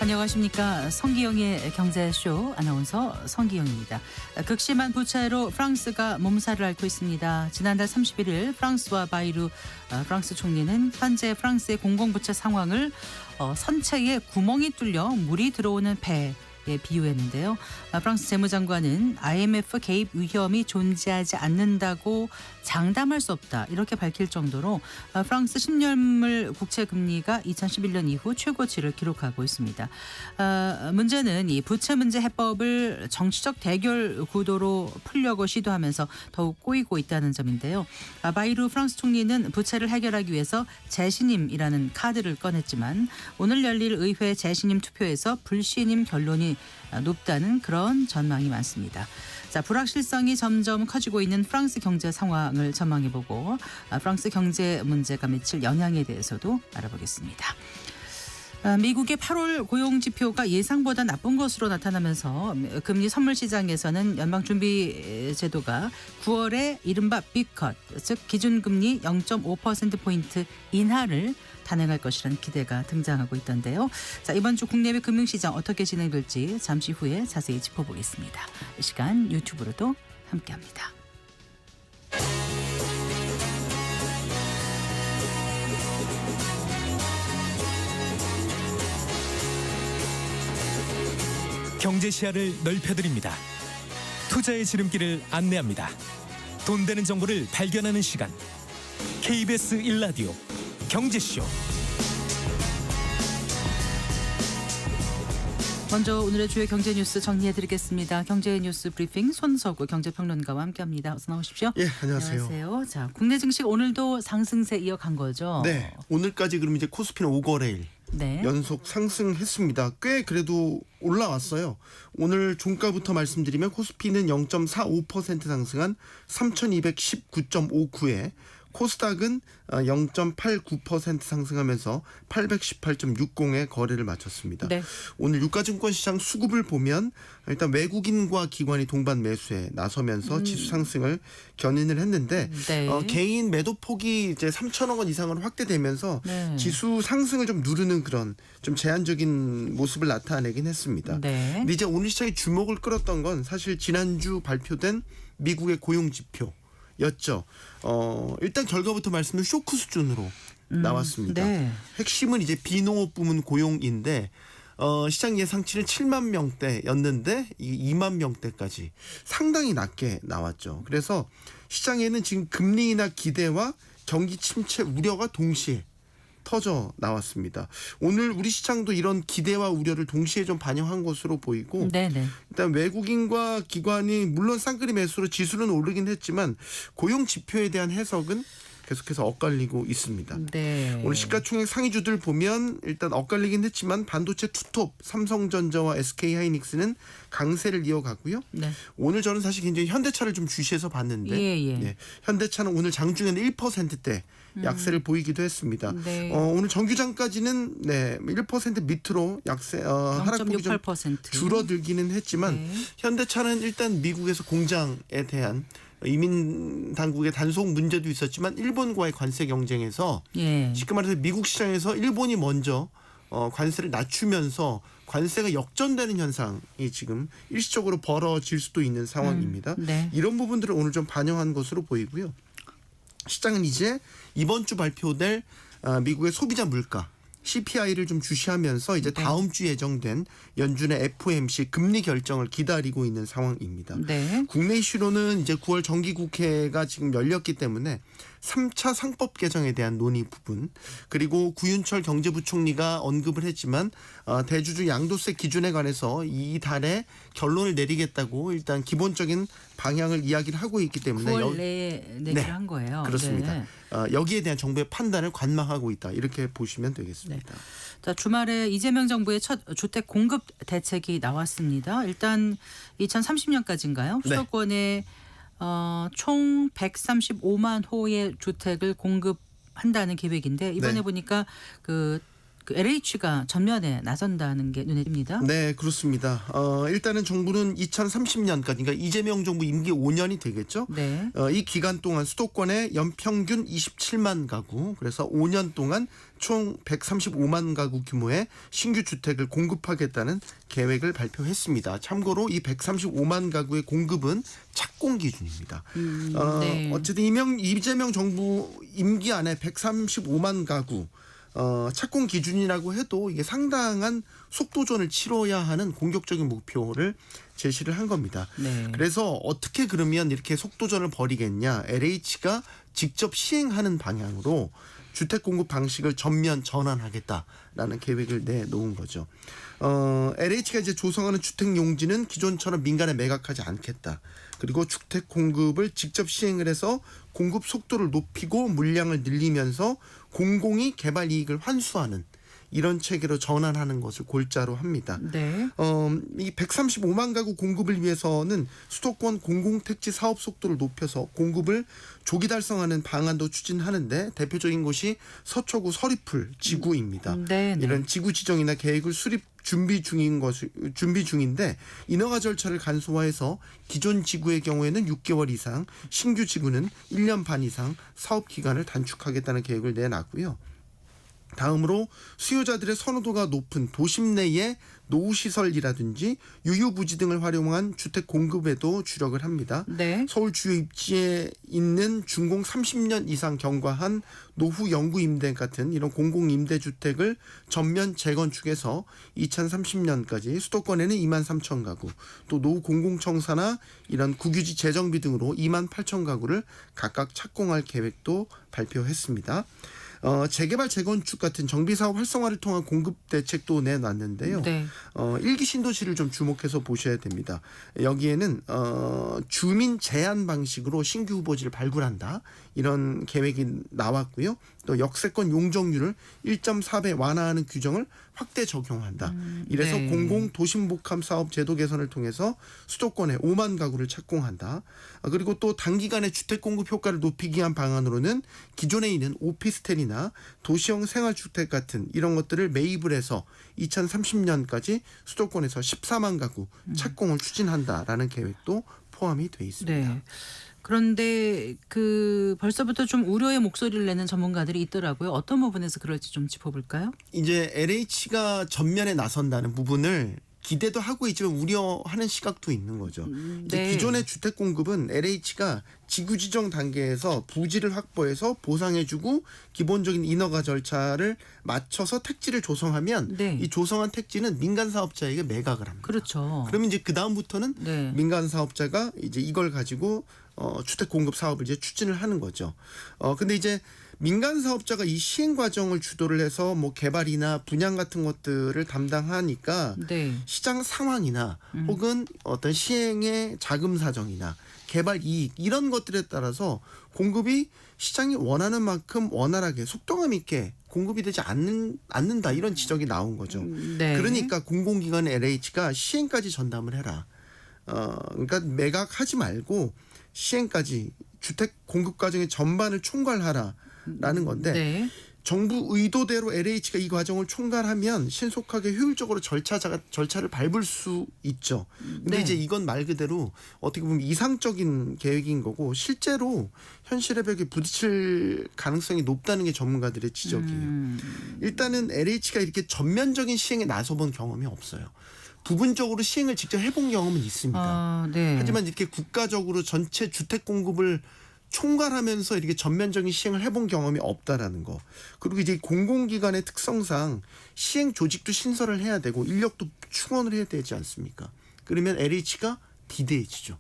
안녕하십니까. 성기영의 경제쇼 아나운서 성기영입니다. 극심한 부채로 프랑스가 몸살을 앓고 있습니다. 지난달 31일 프랑스와 바이루 프랑스 총리는 현재 프랑스의 공공부채 상황을 선체에 구멍이 뚫려 물이 들어오는 배에 비유했는데요. 프랑스 재무장관은 IMF 개입 위험이 존재하지 않는다고 장담할 수 없다 이렇게 밝힐 정도로 프랑스 10년물 국채 금리가 2011년 이후 최고치를 기록하고 있습니다. 문제는 이 부채 문제 해법을 정치적 대결 구도로 풀려고 시도하면서 더욱 꼬이고 있다는 점인데요. 바이루 프랑스 총리는 부채를 해결하기 위해서 재신임이라는 카드를 꺼냈지만 오늘 열릴 의회 재신임 투표에서 불신임 결론이 높다는 그런 전망이 많습니다. 자, 불확실성이 점점 커지고 있는 프랑스 경제 상황을 전망해보고 프랑스 경제 문제가 미칠 영향에 대해서도 알아보겠습니다. 미국의 8월 고용지표가 예상보다 나쁜 것으로 나타나면서 금리 선물 시장에서는 연방준비제도가 9월에 이른바 빅컷, 즉 기준금리 0.5%포인트 인하를 단행할 것이라는 기대가 등장하고 있던데요. 자, 이번 주 국내외 금융시장 어떻게 진행될지 잠시 후에 자세히 짚어보겠습니다. 이 시간 유튜브로도 함께합니다. 경제 시야를 넓혀드립니다. 투자의 지름길을 안내합니다. 돈 되는 정보를 발견하는 시간. KBS 1라디오 경제쇼. 먼저 오늘의 주요 경제 뉴스 정리해드리겠습니다. 경제 뉴스 브리핑 손석우 경제평론가와 함께합니다. 어서 나오십시오. 예, 안녕하세요. 안녕하세요. 자, 국내 증시 오늘도 상승세 이어간 거죠? 네, 오늘까지 그럼 이제 코스피는 5거래일 네. 연속 상승했습니다. 꽤 그래도 올라왔어요. 오늘 종가부터 말씀드리면 코스피는 0.45% 상승한 3219.59에 코스닥은 0.89% 상승하면서 818.60에 거래를 마쳤습니다. 네. 오늘 유가증권 시장 수급을 보면 일단 외국인과 기관이 동반 매수에 나서면서 지수 상승을 견인을 했는데 네. 개인 매도 폭이 이제 3천억 원 이상으로 확대되면서 네. 지수 상승을 좀 누르는 그런 좀 제한적인 모습을 나타내긴 했습니다. 네. 근데 이제 오늘 시장이 주목을 끌었던 건 사실 지난주 발표된 미국의 고용 지표였죠. 일단 결과부터 말씀드린 쇼크 수준으로 나왔습니다. 네. 핵심은 이제 비농업 부문 고용인데 시장 예상치는 7만 명대였는데 2만 명대까지 상당히 낮게 나왔죠. 그래서 시장에는 지금 금리 인하 기대와 경기 침체 우려가 동시에 터져 나왔습니다. 오늘 우리 시장도 이런 기대와 우려를 동시에 좀 반영한 것으로 보이고 네네. 일단 외국인과 기관이 물론 쌍끌이 매수로 지수는 오르긴 했지만 고용 지표에 대한 해석은 계속해서 엇갈리고 있습니다. 네. 오늘 시가총액 상위주들 보면 일단 엇갈리긴 했지만 반도체 투톱 삼성전자와 SK하이닉스는 강세를 이어가고요. 네. 오늘 저는 사실 굉장히 현대차를 좀 주시해서 봤는데 예. 네, 현대차는 오늘 장중에는 1%대 약세를 보이기도 했습니다. 네. 오늘 정규장까지는 1% 밑으로 약세 하락폭이 좀 0.68%. 줄어들기는 했지만 네. 현대차는 일단 미국에서 공장에 대한 이민 당국의 단속 문제도 있었지만 일본과의 관세 경쟁에서 예. 쉽게 말해서 미국 시장에서 일본이 먼저 관세를 낮추면서 관세가 역전되는 현상이 지금 일시적으로 벌어질 수도 있는 상황입니다. 네. 이런 부분들을 오늘 좀 반영한 것으로 보이고요. 시장은 이제 이번 주 발표될 미국의 소비자 물가 CPI를 좀 주시하면서 이제 다음 주 예정된 연준의 FOMC 금리 결정을 기다리고 있는 상황입니다. 네. 국내 이슈로는 이제 9월 정기국회가 지금 열렸기 때문에 3차 상법 개정에 대한 논의 부분 그리고 구윤철 경제부총리가 언급을 했지만 대주주 양도세 기준에 관해서 이달에 결론을 내리겠다고 일단 기본적인 방향을 이야기를 하고 있기 때문에 9월 내에 내기를 한 거예요. 그렇습니다. 네. 여기에 대한 정부의 판단을 관망하고 있다 이렇게 보시면 되겠습니다. 자, 주말에 이재명 정부의 첫 주택 공급 대책이 나왔습니다. 일단 2030년까지인가요? 네. 수도권에 총 135만 호의 주택을 공급한다는 계획인데 이번에 네. 보니까 그 그 LH가 전면에 나선다는 게 눈에 띕니다. 네, 그렇습니다. 일단은 정부는 2030년까지, 그러니까 이재명 정부 임기 5년이 되겠죠. 네. 이 기간 동안 수도권에 연평균 27만 가구, 그래서 5년 동안 총 135만 가구 규모의 신규 주택을 공급하겠다는 계획을 발표했습니다. 참고로 이 135만 가구의 공급은 착공 기준입니다. 네. 어쨌든 이재명 정부 임기 안에 135만 가구 착공 기준이라고 해도 이게 상당한 속도전을 치러야 하는 공격적인 목표를 제시를 한 겁니다. 네. 그래서 어떻게 그러면 이렇게 속도전을 벌이겠냐? LH가 직접 시행하는 방향으로 주택 공급 방식을 전면 전환하겠다라는 계획을 내놓은 거죠. LH가 이제 조성하는 주택 용지는 기존처럼 민간에 매각하지 않겠다. 그리고 주택 공급을 직접 시행을 해서 공급 속도를 높이고 물량을 늘리면서 공공이 개발 이익을 환수하는 이런 체계로 전환하는 것을 골자로 합니다. 네. 이 135만 가구 공급을 위해서는 수도권 공공택지 사업 속도를 높여서 공급을 조기 달성하는 방안도 추진하는데 대표적인 곳이 서초구 서리풀 지구입니다. 네. 이런 지구 지정이나 계획을 수립 준비 중인데 인허가 절차를 간소화해서 기존 지구의 경우에는 6개월 이상, 신규 지구는 1년 반 이상 사업 기간을 단축하겠다는 계획을 내놨고요. 다음으로 수요자들의 선호도가 높은 도심 내의 노후시설이라든지 유휴부지 등을 활용한 주택 공급에도 주력을 합니다. 네. 서울 주요 입지에 있는 준공 30년 이상 경과한 노후 영구 임대 같은 이런 공공임대주택을 전면 재건축해서 2030년까지 수도권에는 2만 3천 가구, 또 노후 공공청사나 이런 국유지 재정비 등으로 2만 8천 가구를 각각 착공할 계획도 발표했습니다. 재개발 재건축 같은 정비사업 활성화를 통한 공급 대책도 내놨는데요. 네. 1기 신도시를 좀 주목해서 보셔야 됩니다. 여기에는 주민 제한 방식으로 신규 후보지를 발굴한다. 이런 계획이 나왔고요. 또 역세권 용적률을 1.4배 완화하는 규정을 확대 적용한다. 이래서 네. 공공 도심복합 사업 제도 개선을 통해서 수도권에 5만 가구를 착공한다. 그리고 또 단기간에 주택 공급 효과를 높이기 위한 방안으로는 기존에 있는 오피스텔이나 도시형 생활주택 같은 이런 것들을 매입을 해서 2030년까지 수도권에서 14만 가구 착공을 추진한다라는 계획도 포함이 돼 있습니다. 네. 그런데 그 벌써부터 좀 우려의 목소리를 내는 전문가들이 있더라고요. 어떤 부분에서 그럴지 좀 짚어볼까요? 이제 LH가 전면에 나선다는 부분을 기대도 하고 있지만 우려하는 시각도 있는 거죠. 이제 네. 기존의 주택 공급은 LH가 지구 지정 단계에서 부지를 확보해서 보상해주고 기본적인 인허가 절차를 맞춰서 택지를 조성하면 네. 이 조성한 택지는 민간 사업자에게 매각을 합니다. 그렇죠. 그러면 이제 그 다음부터는 네. 민간 사업자가 이제 이걸 가지고 주택 공급 사업을 이제 추진을 하는 거죠. 근데 이제 민간 사업자가 이 시행 과정을 주도를 해서 뭐 개발이나 분양 같은 것들을 담당하니까 네. 시장 상황이나 혹은 어떤 시행의 자금 사정이나 개발 이익 이런 것들에 따라서 공급이 시장이 원하는 만큼 원활하게 속도감 있게 공급이 되지 않는다 이런 지적이 나온 거죠. 네. 그러니까 공공기관 LH가 시행까지 전담을 해라. 그러니까 매각하지 말고 시행까지 주택 공급 과정의 전반을 총괄하라라는 건데 네. 정부 의도대로 LH가 이 과정을 총괄하면 신속하게 효율적으로 절차를 밟을 수 있죠. 근데 네. 이제 이건 말 그대로 어떻게 보면 이상적인 계획인 거고 실제로 현실의 벽에 부딪힐 가능성이 높다는 게 전문가들의 지적이에요. 일단은 LH가 이렇게 전면적인 시행에 나서본 경험이 없어요. 부분적으로 시행을 직접 해본 경험은 있습니다. 아, 네. 하지만 이렇게 국가적으로 전체 주택 공급을 총괄하면서 이렇게 전면적인 시행을 해본 경험이 없다라는 거. 그리고 이제 공공기관의 특성상 시행 조직도 신설을 해야 되고 인력도 충원을 해야 되지 않습니까? 그러면 LH가 비대해지죠.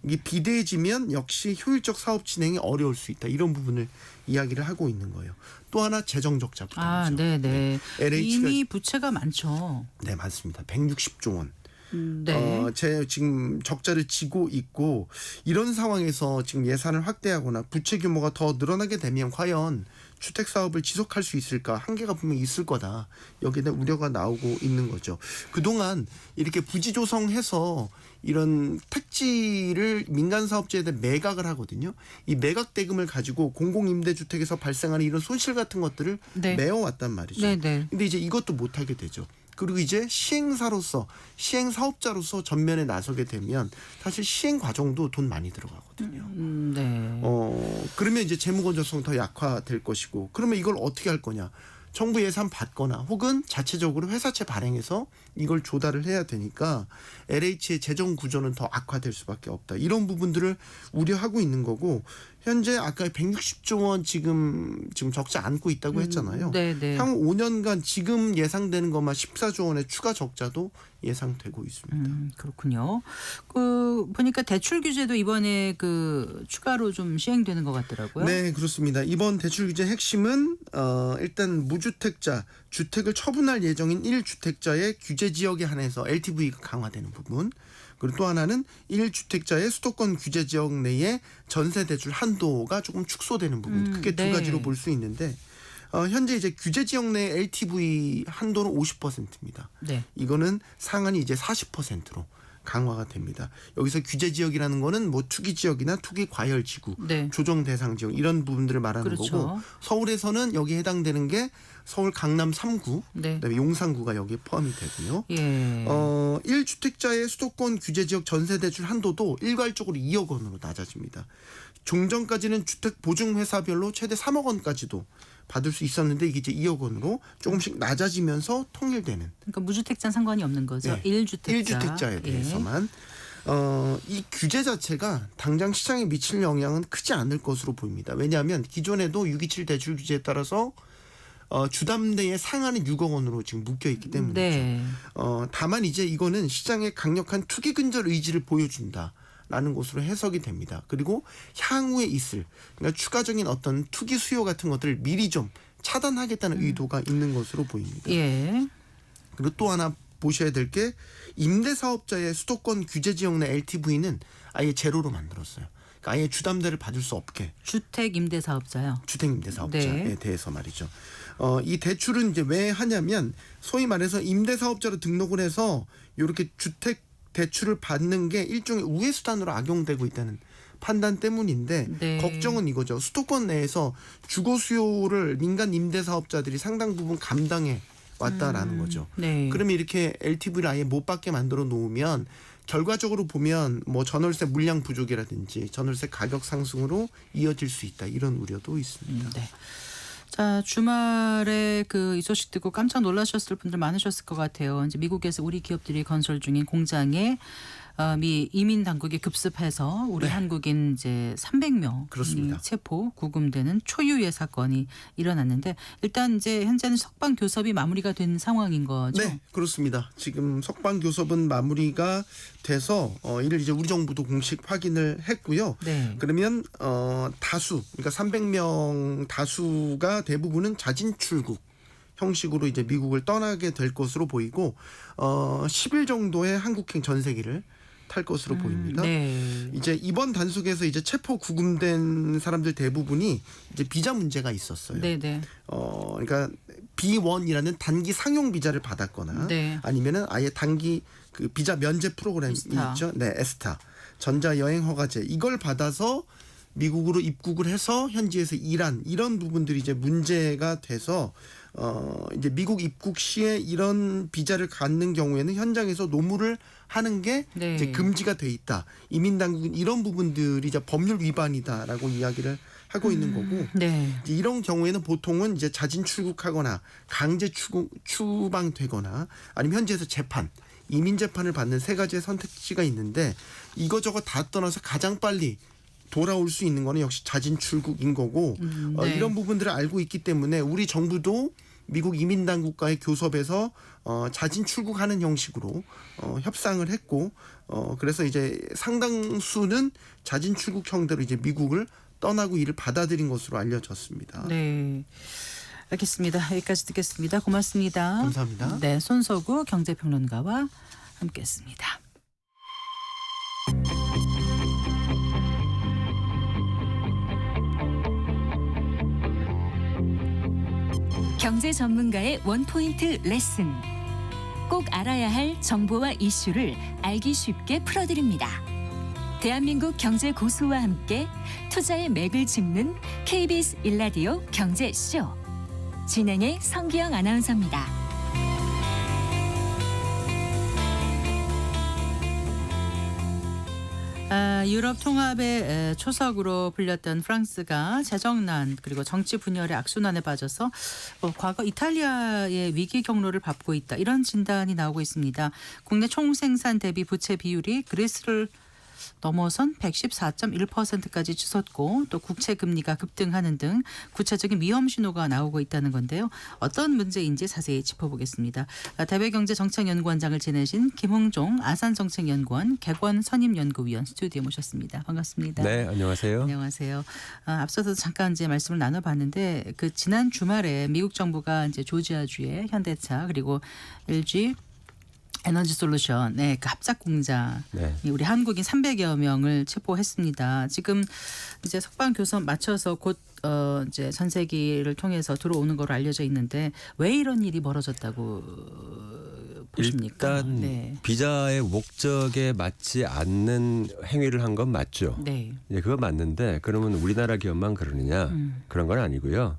이게 비대해지면 역시 효율적 사업 진행이 어려울 수 있다. 이런 부분을 이야기를 하고 있는 거예요. 또 하나 재정적 부담이죠. 아, 네네. LH가 이미 부채가 많죠. 네, 맞습니다. 160조 원. 네. 지금 적자를 지고 있고 이런 상황에서 지금 예산을 확대하거나 부채 규모가 더 늘어나게 되면 과연 주택 사업을 지속할 수 있을까? 한계가 분명히 있을 거다. 여기에 대한 우려가 나오고 있는 거죠. 그동안 이렇게 부지 조성해서 이런 택지를 민간 사업자에 대해 매각을 하거든요. 이 매각 대금을 가지고 공공임대주택에서 발생하는 이런 손실 같은 것들을 네. 메워왔단 말이죠. 네, 네. 근데 이제 이것도 못하게 되죠. 그리고 이제 시행사로서 시행사업자로서 전면에 나서게 되면 사실 시행 과정도 돈 많이 들어가거든요. 네. 그러면 이제 재무 건전성 더 약화될 것이고 그러면 이걸 어떻게 할 거냐? 정부 예산 받거나 혹은 자체적으로 회사채 발행해서 이걸 조달을 해야 되니까 LH의 재정 구조는 더 악화될 수밖에 없다. 이런 부분들을 우려하고 있는 거고 현재 아까 160조 원 지금 적자 안고 있다고 했잖아요. 네. 향후 5년간 지금 예상되는 것만 14조 원의 추가 적자도 예상되고 있습니다. 그렇군요. 그 보니까 대출 규제도 이번에 그 추가로 좀 시행되는 것 같더라고요. 네, 그렇습니다. 이번 대출 규제 핵심은 일단 무주택자, 주택을 처분할 예정인 1주택자의 규제 지역에 한해서 LTV가 강화되는 부분. 그리고 또 하나는 1주택자의 수도권 규제 지역 내에 전세 대출 한도가 조금 축소되는 부분. 크게 두 네. 가지로 볼 수 있는데 현재 이제 규제 지역 내 LTV 한도는 50%입니다. 네. 이거는 상한이 이제 40%로 강화가 됩니다. 여기서 규제 지역이라는 거는 뭐 투기 지역이나 투기 과열 지구, 네. 조정 대상 지역 이런 부분들을 말하는 그렇죠. 거고 서울에서는 여기에 해당되는 게 서울 강남 3구, 네. 그다음에 용산구가 여기에 포함이 되고요. 예. 1주택자의 수도권 규제 지역 전세 대출 한도도 일괄적으로 2억 원으로 낮아집니다. 종전까지는 주택 보증 회사별로 최대 3억 원까지도 받을 수 있었는데 이게 이제 2억 원으로 조금씩 낮아지면서 통일되는 그러니까 무주택자는 상관이 없는 거죠. 네. 1주택자. 1주택자에 대해서만 이 규제 자체가 당장 시장에 미칠 영향은 크지 않을 것으로 보입니다. 왜냐하면 기존에도 627 대출 규제에 따라서 주담대의 상한은 6억 원으로 지금 묶여 있기 때문이죠. 네. 다만 이제 이거는 시장의 강력한 투기 근절 의지를 보여준다. 라는 것으로 해석이 됩니다. 그리고 향후에 있을 그러니까 추가적인 어떤 투기 수요 같은 것들을 미리 좀 차단하겠다는 의도가 있는 것으로 보입니다. 예. 그리고 또 하나 보셔야 될 게 임대사업자의 수도권 규제 지역 내 LTV는 아예 제로로 만들었어요. 그러니까 아예 주담대를 받을 수 없게 주택 임대 사업자요. 주택임대사업자에 네. 대해서 말이죠. 이 대출은 이제 왜 하냐면 소위 말해서 임대사업자로 등록을 해서 이렇게 주택 대출을 받는 게 일종의 우회 수단으로 악용되고 있다는 판단 때문인데 네. 걱정은 이거죠. 수도권 내에서 주거 수요를 민간 임대 사업자들이 상당 부분 감당해 왔다라는 거죠. 네. 그러면 이렇게 LTV를 아예 못 받게 만들어 놓으면 결과적으로 보면 뭐 전월세 물량 부족이라든지 전월세 가격 상승으로 이어질 수 있다. 이런 우려도 있습니다. 네. 자, 주말에 그 이 소식 듣고 깜짝 놀라셨을 분들 많으셨을 것 같아요. 이제 미국에서 우리 기업들이 건설 중인 공장에 미 이민 당국이 급습해서 우리 네. 한국인 이제 300명이 그렇습니다. 체포 구금되는 초유의 사건이 일어났는데 일단 이제 현재는 석방 교섭이 마무리가 된 상황인 거죠. 네, 그렇습니다. 지금 석방 교섭은 마무리가 돼서 이를 이제 우리 정부도 공식 확인을 했고요. 네. 그러면 다수, 그러니까 300명 다수가 대부분은 자진 출국 형식으로 이제 미국을 떠나게 될 것으로 보이고 10일 정도의 한국행 전세기를 탈 것으로 보입니다. 네. 이제 이번 단속에서 이제 체포 구금된 사람들 대부분이 이제 비자 문제가 있었어요. 네, 네. 그러니까 B1이라는 단기 상용 비자를 받았거나 네. 아니면은 아예 단기 그 비자 면제 프로그램이 에스타. 있죠. 네, 에스타. 전자 여행 허가제 이걸 받아서 미국으로 입국을 해서 현지에서 일한 이런 부분들이 이제 문제가 돼서 이제 미국 입국 시에 이런 비자를 갖는 경우에는 현장에서 노무를 하는 게 네. 이제 금지가 돼 있다. 이민 당국은 이런 부분들이 이제 법률 위반이다라고 이야기를 하고 있는 거고. 네. 이제 이런 경우에는 보통은 이제 자진 출국하거나 강제 추방되거나 아니면 현지에서 재판, 이민 재판을 받는 세 가지의 선택지가 있는데 이거저거 다 떠나서 가장 빨리 돌아올 수 있는 거는 역시 자진 출국인 거고 네. 이런 부분들을 알고 있기 때문에 우리 정부도 미국 이민 당국과의 교섭에서 자진 출국하는 형식으로 협상을 했고 그래서 이제 상당수는 자진 출국 형태로 이제 미국을 떠나고 이를 받아들인 것으로 알려졌습니다. 네. 알겠습니다. 여기까지 듣겠습니다. 고맙습니다. 감사합니다. 네, 손석우 경제평론가와 함께했습니다. 경제 전문가의 원포인트 레슨. 꼭 알아야 할 정보와 이슈를 알기 쉽게 풀어드립니다. 대한민국 경제 고수와 함께 투자의 맥을 짚는 KBS 일라디오 경제쇼. 진행의 성기영 아나운서입니다. 유럽 통합의 초석으로 불렸던 프랑스가 재정난 그리고 정치 분열의 악순환에 빠져서 과거 이탈리아의 위기 경로를 밟고 있다. 이런 진단이 나오고 있습니다. 국내 총생산 대비 부채 비율이 그리스를 넘어선 114.1%까지 치솟고 또 국채 금리가 급등하는 등 구체적인 위험 신호가 나오고 있다는 건데요. 어떤 문제인지 자세히 짚어보겠습니다. 대외경제정책연구원장을 지내신 김홍종 아산정책연구원 객원 선임연구위원 스튜디오에 모셨습니다. 반갑습니다. 네, 안녕하세요. 안녕하세요. 앞서서 잠깐 이제 말씀을 나눠봤는데 그 지난 주말에 미국 정부가 이제 조지아주의 현대차 그리고 LG 에너지 솔루션, 네, 그 합작 공장, 네. 우리 한국인 300여 명을 체포했습니다. 지금 이제 석방 교섭 마쳐서 곧 이제 전세기를 통해서 들어오는 걸로 알려져 있는데 왜 이런 일이 벌어졌다고 보십니까? 일단 네. 비자의 목적에 맞지 않는 행위를 한 건 맞죠. 네. 예, 그거 맞는데 그러면 우리나라 기업만 그러느냐? 그런 건 아니고요.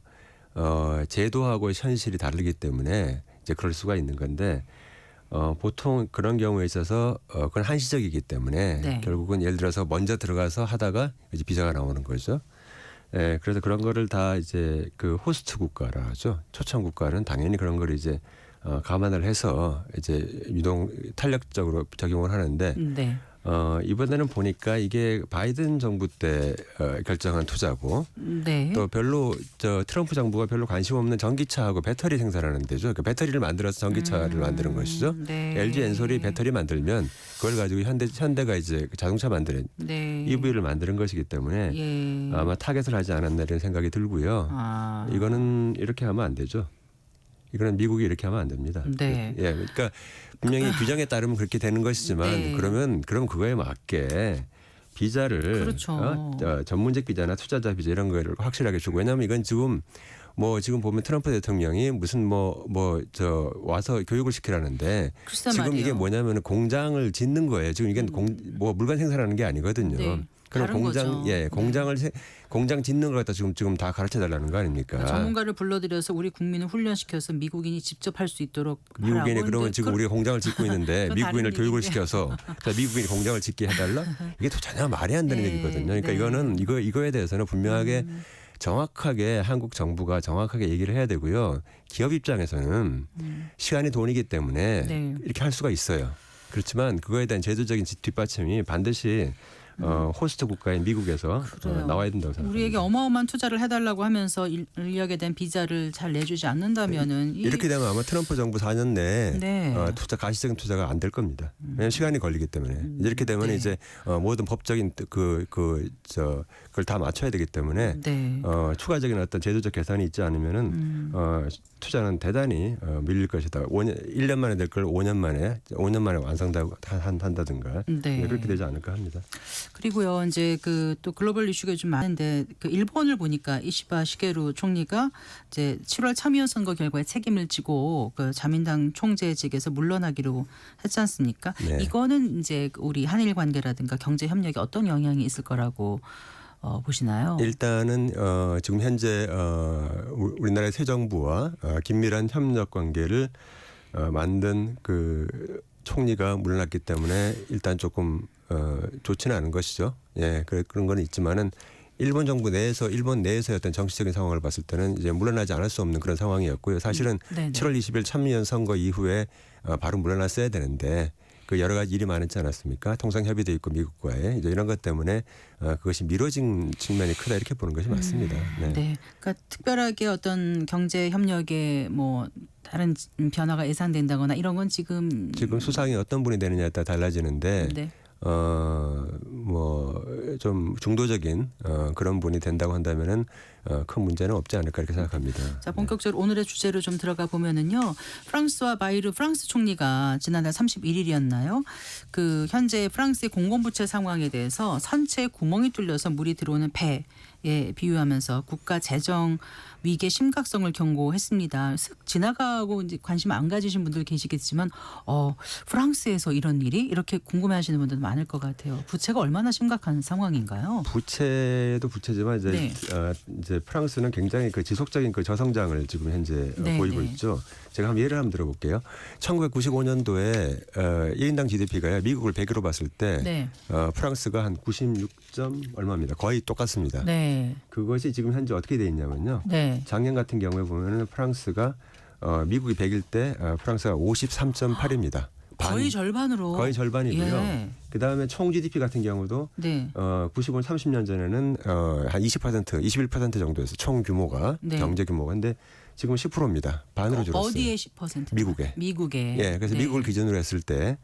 제도하고 현실이 다르기 때문에 이제 그럴 수가 있는 건데. 보통 그런 경우에 있어서 그건 한시적이기 때문에 네. 결국은 예를 들어서 먼저 들어가서 하다가 이제 비자가 나오는 거죠. 예, 그래서 그런 거를 다 이제 그 호스트 국가라 하죠. 초청 국가는 당연히 그런 걸 이제 감안을 해서 이제 유동 탄력적으로 적용을 하는데 네. 이번에는 보니까 이게 바이든 정부 때 결정한 투자고 네. 또 별로 트럼프 정부가 별로 관심 없는 전기차하고 배터리 생산하는 데죠. 그 배터리를 만들어서 전기차를 만드는 것이죠. 네. LG 엔솔이 배터리 만들면 그걸 가지고 현대가 이제 자동차 만드는 네. EV를 만드는 것이기 때문에 예. 아마 타겟을 하지 않았나 이런 생각이 들고요. 아. 이거는 이렇게 하면 안 되죠. 이거는 미국이 이렇게 하면 안 됩니다. 네. 예, 그러니까 분명히 규정에 따르면 그렇게 되는 것이지만 네. 그럼 그거에 맞게 비자를 그렇죠. 전문직 비자나 투자자 비자 이런 거를 확실하게 주고 왜냐하면 이건 지금 지금 보면 트럼프 대통령이 무슨 와서 교육을 시키라는데 글쎄 지금 말이에요. 이게 뭐냐면 공장을 짓는 거예요. 지금 이게 물건 생산하는 게 아니거든요. 네. 그럼 다른 거죠. 공장 짓는 걸 갖다 지금 다 가르쳐 달라는 거 아닙니까? 전문가를 불러들여서 우리 국민을 훈련시켜서 미국인이 직접 할 수 있도록 미국인이 하라고. 그러면 근데 지금 우리가 공장을 짓고 있는데 그건 미국인을 다른 교육을 얘기인데. 시켜서 미국인이 공장을 짓게 해달라? 이게 또 전혀 말이 안 되는 네, 얘기거든요. 그러니까 네. 이거는 이거에 대해서는 분명하게 정확하게 한국 정부가 정확하게 얘기를 해야 되고요. 기업 입장에서는 시간이 돈이기 때문에 네. 이렇게 할 수가 있어요. 그렇지만 그거에 대한 제도적인 뒷받침이 반드시 호스트 국가인 미국에서 그래요. 나와야 된다고 생각합니다. 우리에게 어마어마한 투자를 해달라고 하면서 인력에 대한 비자를 잘 내주지 않는다면은 이렇게 되면 아마 트럼프 정부 4년 내에 네. 가시적인 투자가 안 될 겁니다. 왜냐하면 시간이 걸리기 때문에 이렇게 되면 네. 이제 모든 법적인 그걸 다 맞춰야 되기 때문에 네. 추가적인 어떤 제도적 개선이 있지 않으면은 투자는 대단히 밀릴 것이다. 1년 만에 될 걸 5년 만에 완성한다든가 네. 그렇게 되지 않을까 합니다. 그리고요, 이제 또 글로벌 이슈가 좀 많은데 일본을 보니까 이시바 시게루 총리가 이제 7월 참의원 선거 결과에 책임을 지고 자민당 총재직에서 물러나기로 했지 않습니까? 네. 이거는 이제 우리 한일 관계라든가 경제 협력에 어떤 영향이 있을 거라고 보시나요? 일단은 지금 현재 우리나라의 새 정부와 긴밀한 협력 관계를 만든 그 총리가 물러났기 때문에 일단 조금 좋지는 않은 것이죠. 예, 그런 건 있지만은 일본 내에서의 어떤 정치적인 상황을 봤을 때는 이제 물러나지 않을 수 없는 그런 상황이었고요. 사실은 네네. 7월 20일 참의원 선거 이후에 바로 물러났어야 되는데 그 여러 가지 일이 많았지 않았습니까? 통상 협의도 있고 미국과의 이제 이런 것 때문에 그것이 미뤄진 측면이 크다 이렇게 보는 것이 맞습니다. 네. 네. 그러니까 특별하게 어떤 경제 협력에 다른 변화가 예상된다거나 이런 건 지금 수상이 어떤 분이 되느냐에 따라 달라지는데 네. 좀 중도적인 그런 분이 된다고 한다면은 큰 문제는 없지 않을까 이렇게 생각합니다. 자, 본격적으로 오늘의 주제로 좀 들어가 보면은요. 프랑스와 바이르 프랑스 총리가 지난달 31일이었나요? 그 현재 프랑스의 공공부채 상황에 대해서 선체에 구멍이 뚫려서 물이 들어오는 배에 비유하면서 국가 재정 위기의 심각성을 경고했습니다. 슥 지나가고 이제 관심 안 가지신 분들 계시겠지만 프랑스에서 이런 일이 이렇게 궁금해하시는 분들도 많을 것 같아요. 부채가 얼마나 심각한 상황인가요? 부채도 부채지만 이제 네. 이제 프랑스는 굉장히 그 지속적인 그 저성장을 지금 현재 네, 보이고 네. 있죠. 제가 한번 예를 한번 들어볼게요. 1995년도에 1인당 GDP가 미국을 100으로 봤을 때 네. 프랑스가 한 96점 얼마입니다. 거의 똑같습니다. 네. 그것이 지금 현재 어떻게 돼 있냐면요. 네. 작년 같은 경우에 보면은 프랑스가 미국이 100일 때 프랑스가 53.8입니다. 거의 절반으로. 거의 절반이고요. 예. 그다음에 총 GDP 같은 경우도 네. 95년 30년 전에는 한 20%, 21% 정도였어요. 총 규모가 네. 경제 규모가. 근데 지금 10%입니다. 반으로 줄었어요. 어디에 10%? 미국에. 미국에. 예, 그래서 네. 미국을 기준으로 했을 때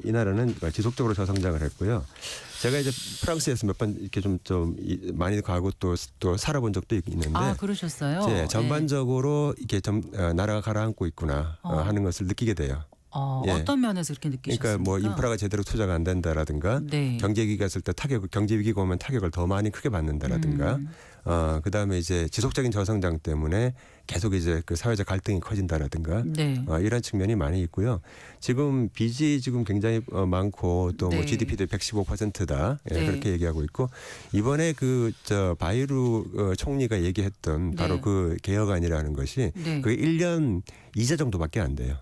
이 나라는 지속적으로 저성장을 했고요. 제가 이제 프랑스에서 몇 번 이렇게 좀 많이 가고 또 살아본 적도 있는데 아, 그러셨어요? 예, 전반적으로 이게 좀 나라가 가라앉고 있구나 하는 것을 느끼게 돼요. 예. 어떤 면에서 그렇게 느끼셨습니까? 그러니까 뭐 인프라가 제대로 투자가 안 된다라든가 네. 경제 위기가 있을 때 경제 위기가 오면 타격을 더 많이 크게 받는다라든가 그다음에 이제 지속적인 저성장 때문에 계속 이제 그 사회적 갈등이 커진다라든가 네. 이런 측면이 많이 있고요. 지금 빚이 지금 굉장히 많고 또 뭐 네. GDP도 115%다 네. 그렇게 얘기하고 있고 이번에 그 바이루 총리가 얘기했던 바로 네. 그 개혁안이라는 것이 네. 그 1년 이자 정도밖에 안 돼요.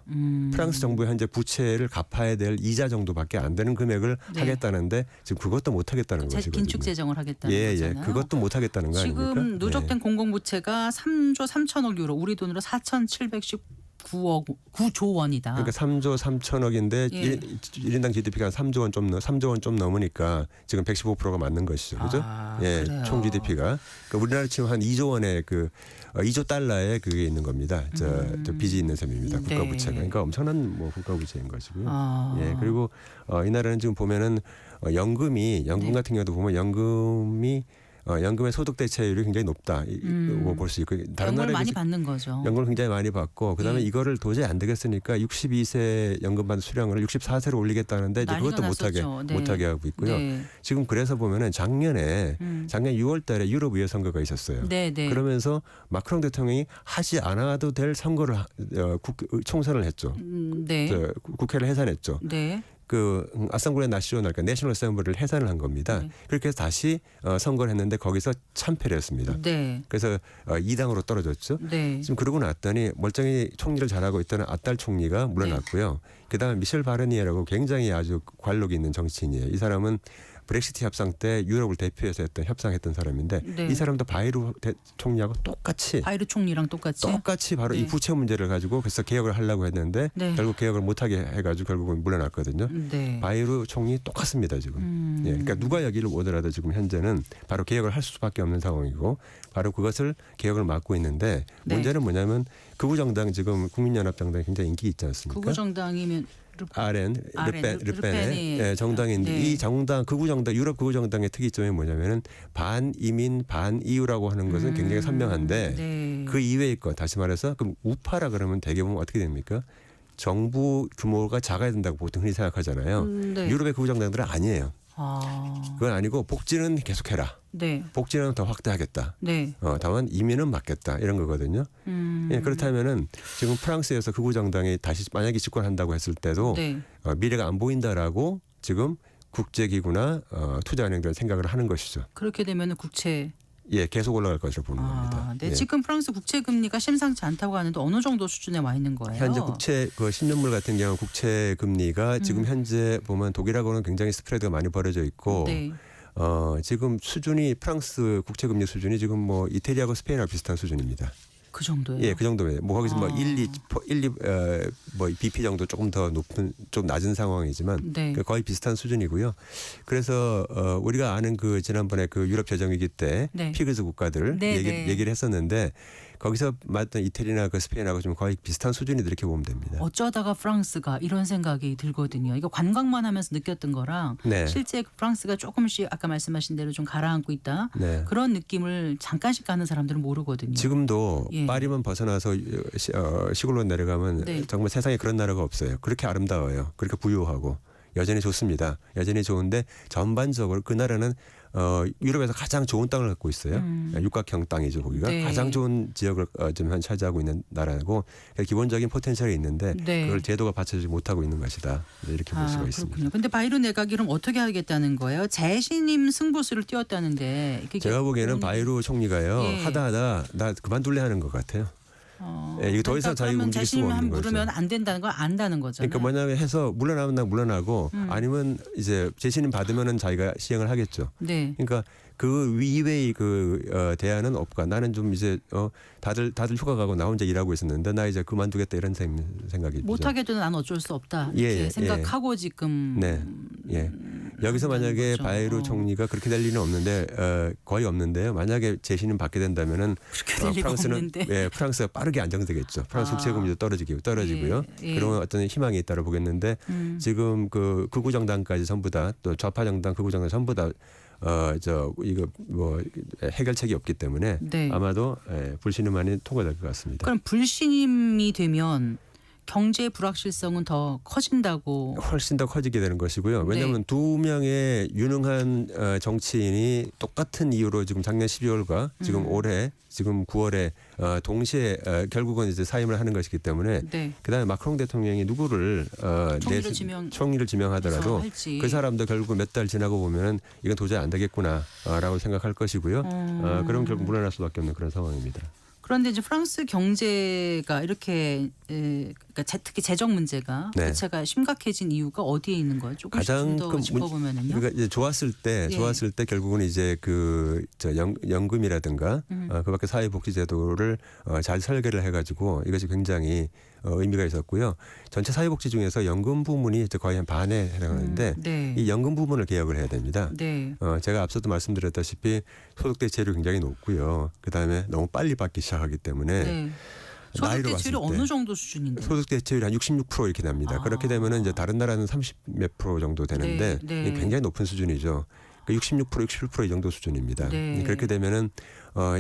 프랑스 정부 현재 부채를 갚아야 될 이자 정도밖에 안 되는 금액을 네. 하겠다는데 지금 그것도 못 하겠다는 것이거든요. 긴축 재정을 하겠다는 예, 거잖아요. 예. 그것도 못 하겠다는 거 아닙니까? 지금 누적된 예. 공공부채가 3조 3천억 유로, 우리 돈으로 4,719조 원이다. 그러니까 3조 3천억인데 예. 1인당 GDP가 3조 원 좀 넘으니까 지금 115%가 맞는 것이죠. 그죠? 아, 예. 그래요. 총 GDP가. 그러니까 우리나라 지금 한 2조 원의 2조 달러의 그게 있는 겁니다. 저 빚이 있는 셈입니다. 국가 네. 부채가. 그러니까 엄청난 뭐 국가 부채인 것이고요. 아. 예. 그리고 이 나라는 지금 보면은 연금 네. 같은 경우도 보면 연금의 소득 대체율이 굉장히 높다. 볼 수 있고 다른 연금을 나라에 많이 비해서 받는 거죠. 연금을 굉장히 많이 받고 그다음에 예. 이거를 도저히 안 되겠으니까 62세 연금 받는 수령을 64세로 올리겠다는데 이제 난리가 그것도 났었죠. 네. 못하게 하고 있고요. 네. 지금 그래서 보면은 작년 6월달에 유럽 의회 선거가 있었어요. 네, 네. 그러면서 마크롱 대통령이 하지 않아도 될 선거를 총선을 했죠. 네. 국회를 해산했죠. 네. 그 아상블레 나시오날, 그러니까 내셔널 어셈블리를 해산을 한 겁니다. 네. 그렇게 해서 다시 선거를 했는데 거기서 참패를 했습니다. 네. 그래서 2당으로 떨어졌죠. 네. 지금 그러고 났더니 멀쩡히 총리를 잘하고 있던 아딸 총리가 물러났고요. 그다음에 미셸 바르니에라고 굉장히 아주 관록이 있는 정치인이에요. 이 사람은 브렉시트 협상 때 유럽을 대표해서 협상했던 사람인데 네. 이 사람도 바이루 총리하고 똑같이 총리랑 똑같이 바로 네. 이 부채 문제를 가지고 그래서 개혁을 하려고 했는데 네. 결국 개혁을 못하게 해가지고 결국은 물러났거든요. 네. 바이루 총리 똑같습니다 지금. 예, 그러니까 누가 여기를 오더라도 지금 현재는 바로 개혁을 할 수밖에 없는 상황이고 바로 그것을 개혁을 막고 있는데 네. 문제는 뭐냐면 극우 정당 지금 국민연합정당이 굉장히 인기 있지 않습니까? 극우 정당이면 르펜의 예, 정당인데 네. 이 정당 극우 정당 유럽 극우 정당의 특이점이 뭐냐면은 반이민 반이유라고 하는 것은 굉장히 선명한데 네. 그 이외의 것 다시 말해서 그럼 우파라 그러면 대개 보면 어떻게 됩니까? 정부 규모가 작아야 된다고 보통 흔히 생각하잖아요. 네. 유럽의 극우 정당들은 아니에요. 아. 그건 아니고 복지는 계속해라. 네. 복지는 더 확대하겠다. 네. 다만 이민은 막겠다 이런 거거든요. 예, 그렇다면은 지금 프랑스에서 극우 정당이 다시 만약에 집권한다고 했을 때도 네. 미래가 안 보인다라고 지금 국제기구나 투자은행들은 생각을 하는 것이죠. 그렇게 되면은 국채 예, 계속 올라갈 것으로 보는 겁니다. 네. 예. 지금 프랑스 국채 금리가 심상치 않다고 하는데 어느 정도 수준에 와 있는 거예요? 현재 국채 10년물 같은 경우 국채 금리가 지금 현재 보면 독일하고는 굉장히 스프레드가 많이 벌어져 있고 네. 지금 수준이 프랑스 국채 금리 수준이 지금 뭐 이태리하고 스페인하고 비슷한 수준입니다. 그 정도예요. 예, 그 정도예요. 뭐 거기서 뭐 1, 2 BP 정도 조금 더 높은 좀 낮은 상황이지만 네. 거의 비슷한 수준이고요. 그래서 우리가 아는 그 지난번에 그 유럽 재정 위기 때 네. 피그스 국가들 네, 네. 얘기를 했었는데 거기서 맞던 이태리나 그 스페인하고 좀 거의 비슷한 수준이다 이렇게 보면 됩니다. 어쩌다가 프랑스가 이런 생각이 들거든요. 이거 관광만 하면서 느꼈던 거랑 네. 실제 프랑스가 조금씩 아까 말씀하신 대로 좀 가라앉고 있다. 네. 그런 느낌을 잠깐씩 가는 사람들은 모르거든요. 지금도 예. 파리만 벗어나서 시골로 내려가면 네. 정말 세상에 그런 나라가 없어요. 그렇게 아름다워요. 그렇게 부유하고 여전히 좋습니다. 여전히 좋은데 전반적으로 그 나라는 유럽에서 가장 좋은 땅을 갖고 있어요. 육각형 땅이죠. 거기가 네. 가장 좋은 지역을 좀 차지하고 있는 나라고 기본적인 포텐셜이 있는데 네. 그걸 제도가 받쳐주지 못하고 있는 것이다. 이렇게 볼 수가 있습니다. 그렇군요. 근데 바이루 내각이 그럼 어떻게 하겠다는 거예요? 재신임 승부수를 띄웠다는데 그게 제가 보기에는 뭔- 바이루 총리가요. 예. 하다 나 그만둘래 하는 것 같아요. 예, 이거 더 이상 자기가 그러면 움직일 수가 재신임 없는 거죠. 물으면 안 된다는 걸 안다는 거잖아요. 그러니까 뭐냐면 해서 물러나면 나 물러나고 아니면 이제 재신임 받으면은 자기가 시행을 하겠죠. 네. 그러니까 그 이외의 대안은 없고 나는 좀 이제 다들 휴가 가고 나 혼자 일하고 있었는데 나 이제 그만두겠다 이런 생각이 못하게도 난 어쩔 수 없다 예, 이렇게 예. 생각하고 지금 네. 예. 여기서 한다는 만약에 거죠. 바이루 총리가 그렇게 될 리는 없는데 거의 없는데요. 만약에 재신임 받게 된다면은 그렇게 될 리가 프랑스는 없는데. 예, 프랑스가 빠르게 안정되겠죠. 프랑스 국채금리도 떨어지고요. 예, 예. 그런 어떤 희망이 있다고 보겠는데 지금 그 극우 정당까지 전부 다 또 좌파 정당, 극우 정당 전부 다 이거 뭐 해결책이 없기 때문에 네. 아마도 불신임안이 통과될 것 같습니다. 그럼 불신임이 되면 경제 불확실성은 더 커진다고. 훨씬 더 커지게 되는 것이고요. 왜냐하면 네. 두 명의 유능한 정치인이 똑같은 이유로 지금 작년 12월과 지금 올해 지금 9월에 동시에 결국은 이제 사임을 하는 것이기 때문에 네. 그다음에 마크롱 대통령이 누구를 총리를 지명하더라도 해서 할지. 그 사람도 결국 몇 달 지나고 보면은 이건 도저히 안 되겠구나라고 생각할 것이고요. 그럼 결국 물러날 수밖에 없는 그런 상황입니다. 그런데 이제 프랑스 경제가 이렇게 그러니까 특히 재정 문제가 네. 부채가 심각해진 이유가 어디에 있는 거예요? 조금씩 가장 더 큰 짚어보면은요. 그러니까 이제 좋았을 때 예. 결국은 이제 연금이라든가 그밖에 사회복지제도를 잘 설계를 해가지고 이것이 굉장히 의미가 있었고요. 전체 사회복지 중에서 연금 부문이 이제 거의 한 반에 해당하는데 네. 이 연금 부문을 개혁을 해야 됩니다. 네. 제가 앞서도 말씀드렸다시피 소득 대체율이 굉장히 높고요. 그다음에 너무 빨리 받기 시작하기 때문에 네. 소득 나이로 대출이 봤을 때 어느 정도 수준인데? 소득 대체율이 한 66% 이렇게 납니다. 그렇게 되면은 이제 다른 나라는 30몇 프로 정도 되는데 네, 네. 이게 굉장히 높은 수준이죠. 66%, 67% 이 정도 수준입니다. 네. 그렇게 되면은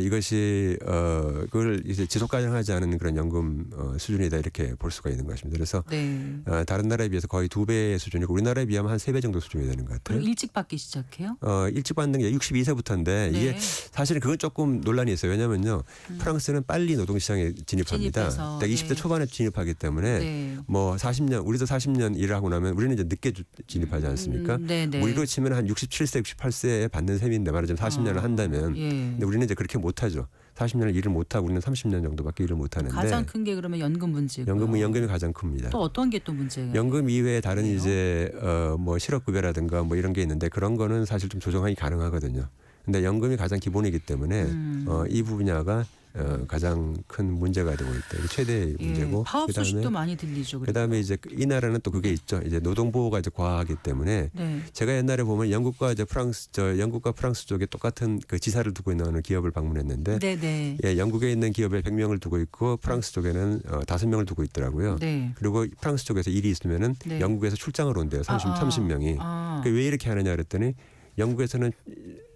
이것이 그걸 이제 지속 가능하지 않은 그런 연금 수준이다 이렇게 볼 수가 있는 것입니다. 그래서 네. 다른 나라에 비해서 거의 2배의 수준이고 우리나라에 비하면 한 3배 정도 수준이 되는 것 같아요. 그리고 일찍 받기 시작해요? 일찍 받는 게 62세부터인데 이게 네. 사실은 그건 조금 논란이 있어요. 왜냐면요. 프랑스는 빨리 노동시장에 진입합니다. 진입해서, 그러니까 20대 네. 초반에 진입하기 때문에 네. 뭐 40년 우리도 40년 일을 하고 나면 우리는 이제 늦게 진입하지 않습니까? 네, 네. 우리로 치면 한 67세, 68세에 받는 셈인데 말하자면 40년을 한다면 예. 근데 우리는 이제 그렇게 못하죠. 40년을 일을 못하고 우리는 30년 정도밖에 일을 못하는데 가장 큰 게 그러면 연금 문제고. 연금이 가장 큽니다. 또 어떤 게 또 문제가? 연금 이외에 다른 그래요? 이제 뭐 실업급여라든가 뭐 이런 게 있는데 그런 거는 사실 좀 조정하기 가능하거든요. 근데 연금이 가장 기본이기 때문에 이 분야가 가장 큰 문제가 되고 있다. 이게 최대의 문제고. 파업 소식도 많이 들리죠. 그다음에 이제 이 나라는 또 그게 있죠. 이제 노동 보호가 이제 과하기 때문에 네. 제가 옛날에 보면 영국과 프랑스 쪽에 똑같은 그 지사를 두고 있는 어느 기업을 방문했는데 네, 네. 예, 영국에 있는 기업에 100명을 두고 있고 프랑스 쪽에는 5명을 두고 있더라고요. 네. 그리고 프랑스 쪽에서 일이 있으면은 네. 영국에서 출장을 온대요. 30명이. 아. 왜 이렇게 하느냐 그랬더니 영국에서는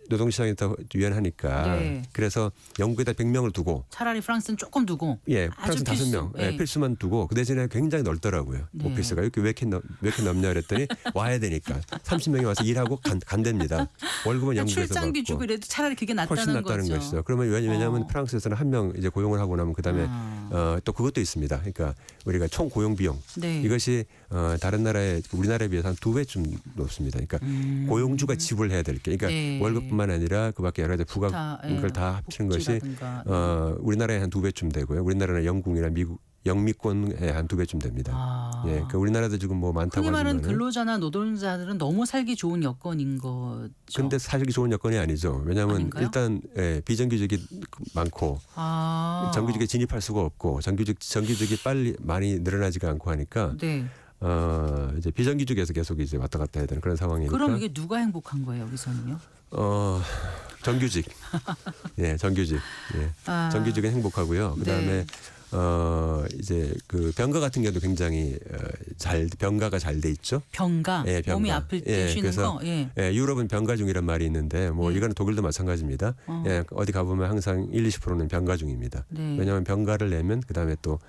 노동시장이 더 유연하니까 네. 그래서 영국에다 100명을 두고 차라리 프랑스는 조금 두고 프랑스 아주 필수. 5명 네. 필수만 두고 그 대신에 굉장히 넓더라고요. 네. 오피스가 이렇게 왜 이렇게 넓냐 그랬더니 와야 되니까 30명이 와서 일하고 간답니다. 월급은 영국에서 출장비 받고 주고 그래도 차라리 그게 훨씬 낫다는 낫다는 거죠. 것이죠. 그러면 왜냐하면 프랑스에서는 한 명 이제 고용을 하고 나면 그다음에 또 그것도 있습니다. 그러니까 우리가 총 고용 비용 네. 이것이 다른 나라에 우리나라에 비해서 한 2배쯤 높습니다. 그러니까 고용주가 지불해야 될 게 그러니까 네. 월급뿐만 아니라 그밖에 여러 가지 부가 다, 그걸 다 합치는 것이 복지라든가. 우리나라에 한 2배쯤 되고요. 우리나라는 영국이나 미국 영미권에 한 2배쯤 됩니다. 아. 예, 그러니까 우리나라도 지금 뭐 많다고 흔히 말하는 하지만 근로자나 노동자들은 너무 살기 좋은 여건인 거죠. 근데 살기 좋은 여건이 아니죠. 왜냐하면 아닌가요? 일단 비정규직이 많고 아. 정규직에 진입할 수가 없고 정규직이 빨리 많이 늘어나지가 않고 하니까 네. 이제 비정규직에서 계속 이제 왔다 갔다 해야 되는 그런 상황이니까. 그럼 이게 누가 행복한 거예요, 여기서는요? 정규직. 예, 정규직. 예. 아. 정규직은 행복하고요. 그다음에 이제 그 병가 같은 경우도 굉장히 병가가 잘 돼 있죠. 병가, 예, 병가. 몸이 아플 때 예, 쉬는 그래서 거. 예. 예, 유럽은 병가 중이란 말이 있는데 뭐 네. 이거는 독일도 마찬가지입니다. 예, 어디 가보면 항상 20%는 병가 중입니다. 네. 왜냐하면 병가를 내면 그다음에 또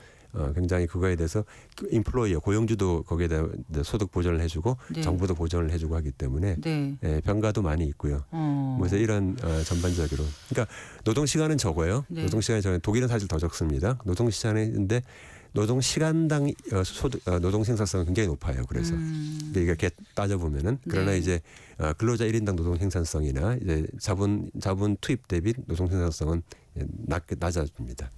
굉장히 그거에 대해서 인플로이어 고용주도 거기에다 소득 보전을 해주고 네. 정부도 보전을 해주고 하기 때문에 네. 예, 병가도 많이 있고요. 그래서 이런 전반적으로 그러니까 노동 시간은 적어요. 네. 노동 시간이 적어요. 독일은 사실 더 적습니다. 노동 시간인데 노동 시간당 소득 노동 생산성은 굉장히 높아요. 그래서 근데 이렇게 따져 보면은 그러나 네. 이제 근로자 1인당 노동 생산성이나 이제 자본 투입 대비 노동 생산성은 낮아집니다.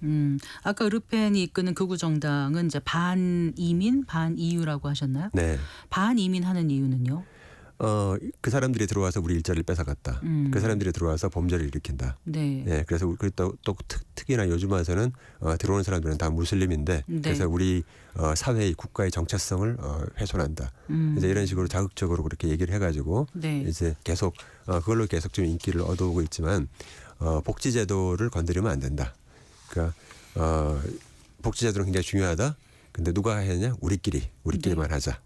아까 르펜이 이끄는 극우 정당은 이제 반이민, 반이유라고 하셨나요? 네. 반이민 하는 이유는요? 그 사람들이 들어와서 우리 일자리를 뺏어갔다. 그 사람들이 들어와서 범죄를 일으킨다. 네. 예, 그래서 또 특히나 요즘 와서는 들어오는 사람들은 다 무슬림인데 네. 그래서 우리 사회의 국가의 정체성을 훼손한다. 이제 이런 식으로 자극적으로 그렇게 얘기를 해가지고 네. 이제 계속 그걸로 계속 좀 인기를 얻어오고 있지만 복지제도를 건드리면 안 된다. 그러니까 복지제도는 굉장히 중요하다. 근데 누가 하느냐? 우리끼리만 하자.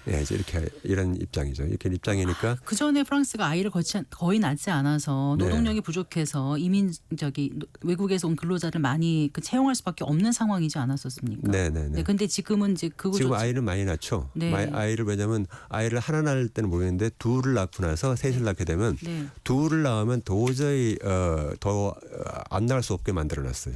예, 이제 이런 입장이죠. 이렇게 입장이니까 그 전에 프랑스가 아이를 거의 낳지 않아서 네. 노동력이 부족해서 외국에서 온 근로자를 많이 채용할 수밖에 없는 상황이지 않았었습니까? 네네네. 네, 근데 지금은 이제 지금 아이는 많이 낳죠. 네. 아이를 왜냐하면 아이를 하나 낳을 때는 모르겠는데 둘을 낳고 나서 셋을 낳게 되면 네. 둘을 낳으면 도저히 더 안 낳을 수 없게 만들어놨어요.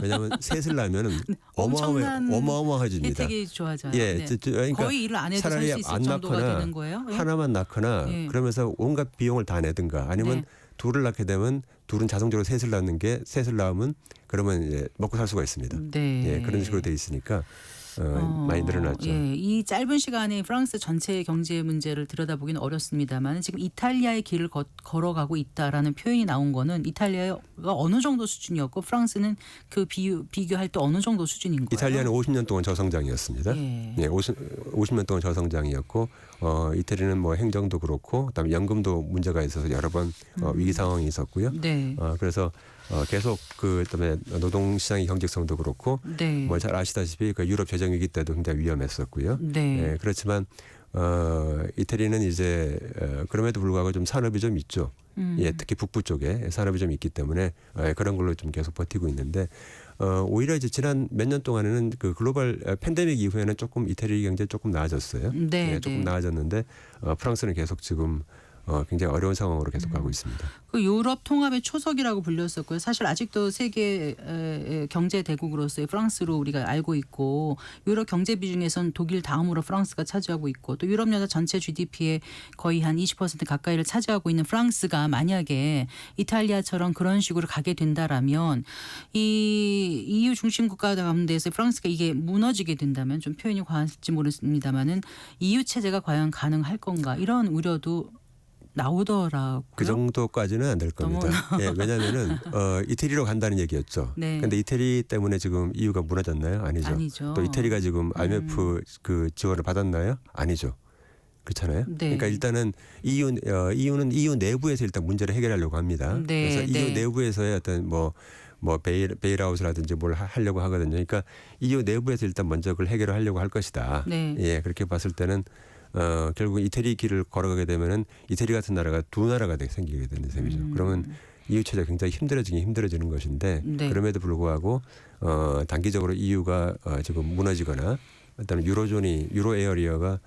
왜냐하면 셋을 낳으면 엄청난 어마어마해집니다. 혜택이 좋아져요. 예, 네. 그러니까 거의 일을 안 해도 살 차라리 수 있을 안 정도가 낳거나 되는 거예요. 예? 하나만 낳거나 예. 그러면서 온갖 비용을 다 내든가 아니면 네. 둘을 낳게 되면 둘은 자동적으로 셋을 낳으면 그러면 이제 먹고 살 수가 있습니다. 네. 예, 그런 식으로 돼 있으니까 많이 늘어났죠. 예, 이 짧은 시간에 프랑스 전체의 경제 문제를 들여다보기는 어렵습니다만 지금 이탈리아의 길을 걸어가고 있다라는 표현이 나온 거는 이탈리아가 어느 정도 수준이었고 프랑스는 그 비교할 때 어느 정도 수준인 거예요? 이탈리아는 50년 동안 저성장이었습니다. 예. 예, 50년 동안 저성장이었고 이태리는 뭐 행정도 그렇고 그다음에 연금도 문제가 있어서 여러 번 위기 상황이 있었고요. 네. 그래서 계속 그다음에 노동 시장의 경직성도 그렇고 네. 뭐 잘 아시다시피 그 유럽 재정 위기 때도 굉장히 위험했었고요. 네. 예, 그렇지만 이태리는 이제 그럼에도 불구하고 좀 산업이 좀 있죠. 예, 특히 북부 쪽에 산업이 좀 있기 때문에 그런 걸로 좀 계속 버티고 있는데 오히려 이제 지난 몇 년 동안에는 그 글로벌 팬데믹 이후에는 조금 이태리 경제 조금 나아졌어요. 네, 예, 조금 네. 나아졌는데 프랑스는 계속 지금 굉장히 어려운 상황으로 계속 가고 있습니다. 그 유럽 통합의 초석이라고 불렸었고요. 사실 아직도 세계 경제 대국으로서의 프랑스로 우리가 알고 있고 유럽 경제 비중에선 독일 다음으로 프랑스가 차지하고 있고 또 유럽 연합 전체 GDP의 거의 한 20% 가까이를 차지하고 있는 프랑스가 만약에 이탈리아처럼 그런 식으로 가게 된다라면 이 EU 중심 국가 가운데서 프랑스가 이게 무너지게 된다면 좀 표현이 과할지 모르겠습니다만은 EU 체제가 과연 가능할 건가 이런 우려도 나오더라고요. 그 정도까지는 안 될 겁니다. 예, 왜냐하면은 이태리로 간다는 얘기였죠. 네. 그런데 이태리 때문에 지금 EU가 무너졌나요? 아니죠. 아니죠. 또 이태리가 지금 IMF 그 지원을 받았나요? 아니죠. 그렇잖아요. 네. 그러니까 일단은 EU는 EU 내부에서 일단 문제를 해결하려고 합니다. 네, 그래서 EU 네. 내부에서의 어떤 뭐 베일아웃이라든지 뭘 하려고 하거든요. 그러니까 EU 내부에서 일단 먼저 그걸 해결을 하려고 할 것이다. 네. 예, 그렇게 봤을 때는 결국 이태리 길을 걸어가게 되면은 이태리 같은 나라가 두 나라가 생기게 되는 셈이죠. 그러면 EU 체제가 굉장히 힘들어지는 것인데 네. 그럼에도 불구하고 단기적으로 EU가 지금 무너지거나 일단 유로 에어리어가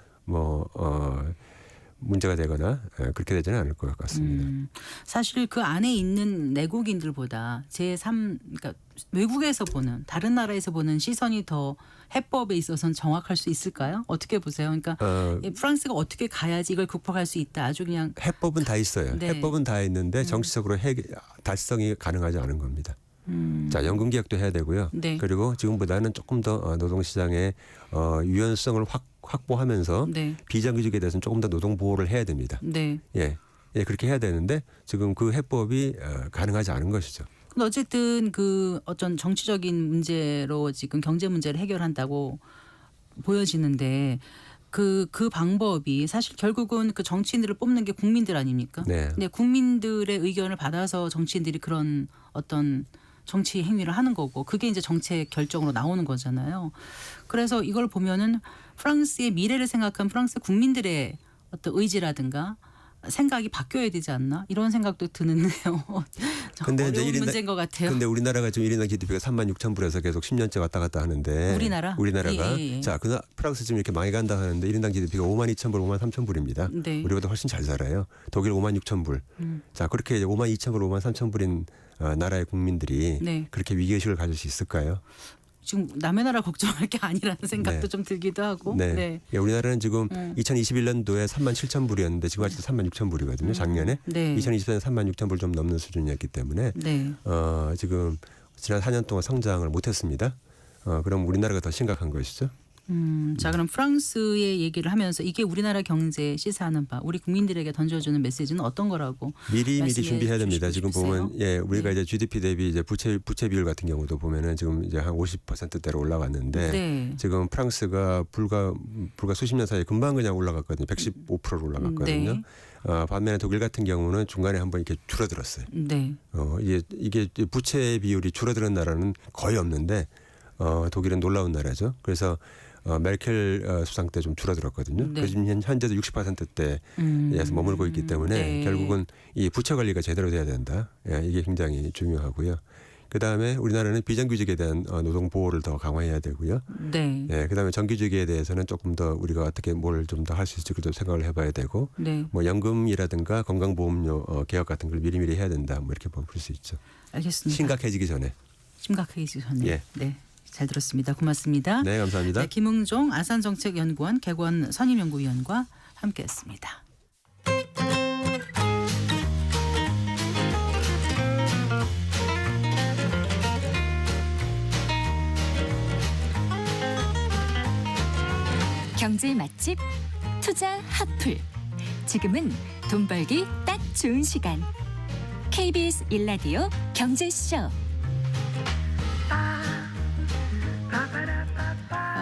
문제가 되거나 그렇게 되지는 않을 것 같습니다. 사실 그 안에 있는 내국인들보다 그러니까 외국에서 보는 다른 나라에서 보는 시선이 더 해법에 있어서는 정확할 수 있을까요? 어떻게 보세요? 그러니까 프랑스가 어떻게 가야지 이걸 극복할 수 있다. 아주 그냥 해법은 다 있어요. 네. 해법은 다 있는데 정치적으로 달성이 가능하지 않은 겁니다. 자, 연금 개혁도 해야 되고요. 네. 그리고 지금보다는 조금 더 노동시장의 유연성을 확보하면서 네. 비정규직에 대해서는 조금 더 노동 보호를 해야 됩니다. 네. 예, 그렇게 해야 되는데 지금 그 해법이 가능하지 않은 것이죠. 근데 어쨌든 그 어떤 정치적인 문제로 지금 경제 문제를 해결한다고 보여지는데 그 방법이 사실 결국은 그 정치인들을 뽑는 게 국민들 아닙니까? 네. 근데 국민들의 의견을 받아서 정치인들이 그런 어떤 정치 행위를 하는 거고 그게 이제 정책 결정으로 나오는 거잖아요. 그래서 이걸 보면은 프랑스의 미래를 생각한 프랑스 국민들의 어떤 의지라든가 생각이 바뀌어야 되지 않나 이런 생각도 드는데요. 근데 이제 어려운 1인당 문제인 것 같아요. 근데 우리나라가 지금 1인당 GDP가 36,000불에서 계속 10년째 왔다 갔다 하는데 우리나라가 예. 자, 그 프랑스 지금 이렇게 많이 간다 하는데 1인당 GDP가 52,000불, 53,000불입니다. 네. 우리보다 훨씬 잘 살아요. 독일 56,000불. 자, 그렇게 이제 52,000불, 53,000불인 나라의 국민들이 네. 그렇게 위기의식을 가질 수 있을까요? 지금 남의 나라 걱정할 게 아니라는 생각도 네. 좀 들기도 하고. 네. 네. 예, 우리나라는 지금 2021년도에 37,000불이었는데 지금 아직도 36,000불이거든요. 작년에. 네. 2024년 36,000불 좀 넘는 수준이었기 때문에 네. 지금 지난 4년 동안 성장을 못했습니다. 그럼 우리나라가 더 심각한 것이죠. 자 그럼 프랑스의 얘기를 하면서 이게 우리나라 경제 시사하는 바 우리 국민들에게 던져주는 메시지는 어떤 거라고 미리 말씀해 준비해야 됩니다. 주시고 지금 싶으세요? 보면 예, 우리가 네. 이제 GDP 대비 이제 부채 비율 같은 경우도 보면은 지금 이제 한 50%대로 올라갔는데 네. 지금 프랑스가 불과 수십 년 사이에 금방 그냥 올라갔거든요. 115%로 올라갔거든요. 네. 반면에 독일 같은 경우는 중간에 한번 이렇게 줄어들었어요. 네. 이게 부채 비율이 줄어드는 나라는 거의 없는데 독일은 놀라운 나라죠. 그래서 메르켈 수상 때 좀 줄어들었거든요. 네. 그래서 지금 현재도 60%대에서 머물고 있기 때문에 네. 결국은 이 부채 관리가 제대로 돼야 된다. 예, 이게 굉장히 중요하고요. 그다음에 우리나라는 비정규직에 대한 노동 보호를 더 강화해야 되고요. 네. 예, 그다음에 정규직에 대해서는 조금 더 우리가 어떻게 뭘 좀 더 할 수 있을지도 생각을 해봐야 되고, 네. 뭐 연금이라든가 건강보험료 개혁 같은 걸 미리미리 해야 된다. 뭐 이렇게 볼 수 있죠. 알겠습니다. 심각해지기 전에. 심각해지기 전에. 예. 네. 잘 들었습니다. 고맙습니다. 네, 감사합니다. 네, 김웅종 아산정책연구원 개관 선임연구위원과 함께했습니다. 경제 맛집 투자 핫플. 지금은 돈 벌기 딱 좋은 시간. KBS 1라디오 경제쇼.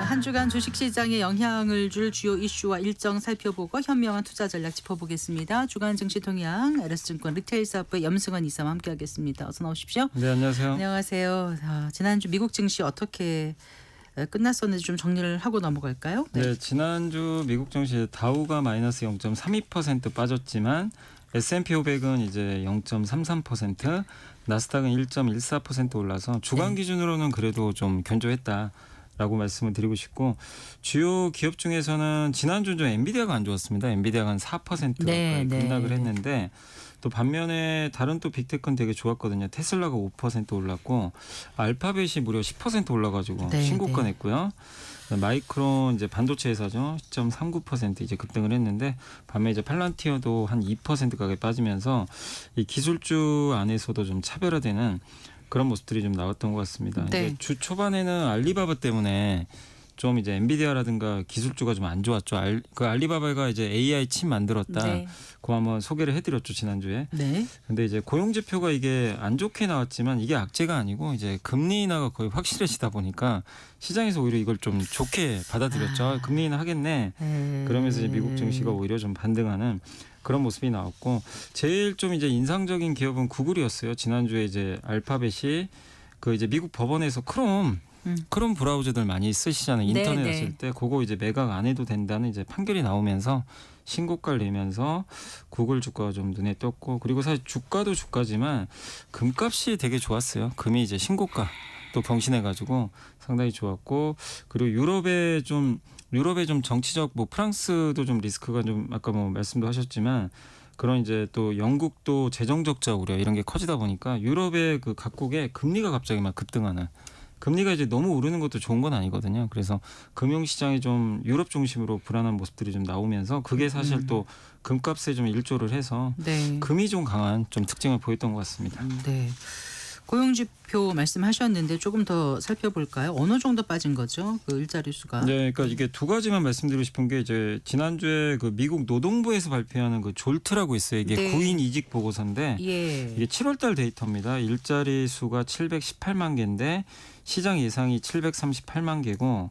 한 주간 주식시장에 영향을 줄 주요 이슈와 일정 살펴보고 현명한 투자 전략 짚어보겠습니다. 주간 증시 동향 LS증권 리테일사업부의 염승환 이사와 함께하겠습니다. 어서 나오십시오. 네, 안녕하세요. 안녕하세요. 지난주 미국 증시 어떻게 끝났었는지 좀 정리를 하고 넘어갈까요? 네, 지난주 미국 증시 다우가 마이너스 0.32% 빠졌지만 S&P 500은 이제 0.33%, 나스닥은 1.14% 올라서 주간 기준으로는 그래도 좀 견조했다라고 말씀을 드리고 싶고, 주요 기업 중에서는 지난주 좀 엔비디아가 안 좋았습니다. 엔비디아가 한 4% 네, 가까이 급락을 네. 했는데, 또 반면에 다른 또 빅테크는 되게 좋았거든요. 테슬라가 5% 올랐고 알파벳이 무려 10% 올라가지고 네, 신고가 네. 냈고요. 마이크론 이제 반도체 회사죠. 10.39% 이제 급등을 했는데, 반면에 이제 팔란티어도 한 2% 가까이 빠지면서 이 기술주 안에서도 좀 차별화되는 그런 모습들이 좀 나왔던 것 같습니다. 네. 이제 주 초반에는 알리바바 때문에 좀 이제 엔비디아라든가 기술주가 좀 안 좋았죠. 그 알리바바가 이제 AI 칩 만들었다. 네. 그거 한번 소개를 해드렸죠, 지난주에. 네. 근데 이제 고용 지표가 이게 안 좋게 나왔지만 이게 악재가 아니고 이제 금리 인하가 거의 확실해지다 보니까 시장에서 오히려 이걸 좀 좋게 받아들였죠. 금리 인하 하겠네. 그러면서 이제 미국 증시가 오히려 좀 반등하는 그런 모습이 나왔고, 제일 좀 이제 인상적인 기업은 구글이었어요. 지난주에 이제 알파벳이 그 이제 미국 법원에서 크롬 브라우저들 많이 쓰시잖아요. 인터넷 네, 했을 네. 때 그거 이제 매각 안 해도 된다는 이제 판결이 나오면서 신고가를 내면서 구글 주가가 좀 눈에 띄었고, 그리고 사실 주가도 주가지만 금값이 되게 좋았어요. 금이 이제 신고가 또 경신해가지고 상당히 좋았고, 그리고 유럽의 좀 정치적 뭐 프랑스도 좀 리스크가 좀 아까 뭐 말씀도 하셨지만 그런 이제 또 영국도 재정 적자 우려 이런 게 커지다 보니까 유럽의 그 각국의 금리가 갑자기 막 급등하는, 금리가 이제 너무 오르는 것도 좋은 건 아니거든요. 그래서 금융시장이 좀 유럽 중심으로 불안한 모습들이 좀 나오면서 그게 사실 또 금값에 좀 일조를 해서 네. 금이 좀 강한 좀 특징을 보였던 것 같습니다. 네. 고용지표 말씀하셨는데 조금 더 살펴볼까요? 어느 정도 빠진 거죠? 그 일자리 수가. 네, 그러니까 이게 두 가지만 말씀드리고 싶은 게, 이제 지난주에 그 미국 노동부에서 발표하는 그 졸트라고 있어요. 이게 네. 구인 이직 보고서인데 예. 이게 7월달 데이터입니다. 일자리 수가 718만 개인데 시장 예상이 738만 개고,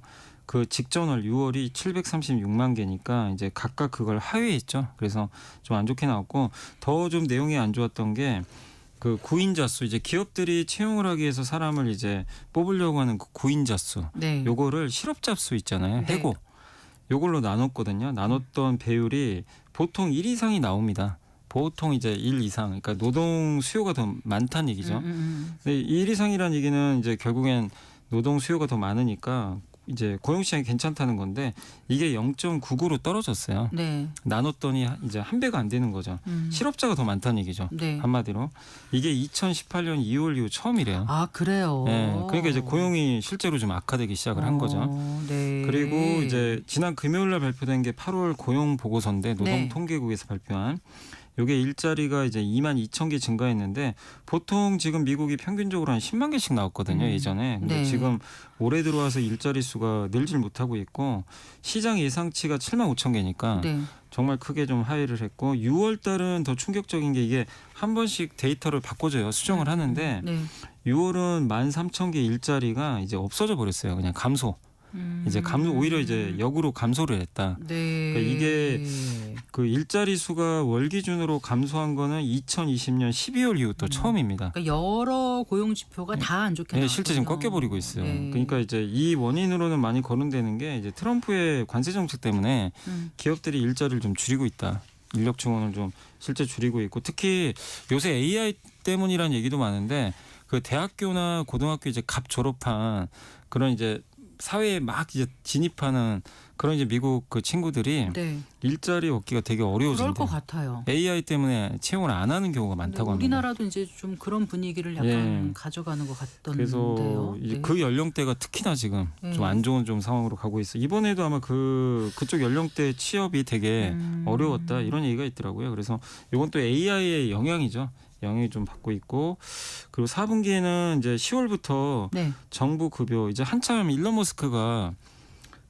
그 직전월 6월이 736만 개니까 이제 각각 그걸 하회했죠. 그래서 좀 안 좋게 나왔고 더 좀 내용이 안 좋았던 게 그 구인자 수 이제 기업들이 채용을 하기 위해서 사람을 이제 뽑으려고 하는 그 구인자 수 네. 요거를 실업자 수 있잖아요. 네. 해고 요걸로 나눴거든요. 나눴던 배율이 보통 1 이상이 나옵니다. 보통 이제 1 이상 그러니까 노동 수요가 더 많다는 얘기죠. 근데 1 이상이라는 얘기는 이제 결국엔 노동 수요가 더 많으니까 이제 고용 시장이 괜찮다는 건데 이게 0.99로 떨어졌어요. 네. 나눴더니 이제 한 배가 안 되는 거죠. 실업자가 더 많다는 얘기죠. 네. 한마디로 이게 2018년 2월 이후 처음이래요. 아 그래요. 네, 그러니까 이제 고용이 실제로 좀 악화되기 시작을 한 거죠. 네. 그리고 이제 지난 금요일 날 발표된 게 8월 고용 보고서인데 네. 노동통계국에서 발표한 요게 일자리가 이제 2만 2천 개 증가했는데 보통 지금 미국이 평균적으로 한 10만 개씩 나왔거든요. 예전에. 근데 네. 지금 올해 들어와서 일자리 수가 늘질 못하고 있고 시장 예상치가 7만 5천 개니까 네. 정말 크게 좀 하회를 했고 6월 달은 더 충격적인 게 이게 한 번씩 데이터를 바꿔줘요. 수정을 하는데 네. 6월은 13,000개 일자리가 이제 없어져 버렸어요. 그냥 감소. 이제 오히려 이제 역으로 감소를 했다. 네. 그러니까 이게 그 일자리 수가 월 기준으로 감소한 거는 2020년 12월 이후 또 처음입니다. 그러니까 여러 고용 지표가 다 안 좋게 네, 나왔군요. 실제 지금 꺾여버리고 있어요. 네. 그러니까 이제 이 원인으로는 많이 거론되는 게 이제 트럼프의 관세 정책 때문에 기업들이 일자리를 좀 줄이고 있다. 인력 증원을 좀 실제 줄이고 있고 특히 요새 AI 때문이라는 얘기도 많은데 그 대학교나 고등학교 이제 갑 졸업한 그런 이제 사회에 막 이제 진입하는 그런 이제 미국 그 친구들이 네. 일자리 얻기가 되게 그럴 어려워진대. 것 같아요. AI 때문에 채용을 안 하는 경우가 근데 많다고 합니다. 우리나라도 이제 좀 그런 분위기를 약간 예. 가져가는 것 같던데요. 그래서 이제 네. 그 연령대가 특히나 지금 네. 좀 안 좋은 좀 상황으로 가고 있어요. 이번에도 아마 그쪽 연령대 취업이 되게 어려웠다 이런 얘기가 있더라고요. 그래서 이건 또 AI의 영향이죠. 영향이 좀 받고 있고 그리고 4분기에는 이제 10월부터 네. 정부 급여 이제 한참 일론 머스크가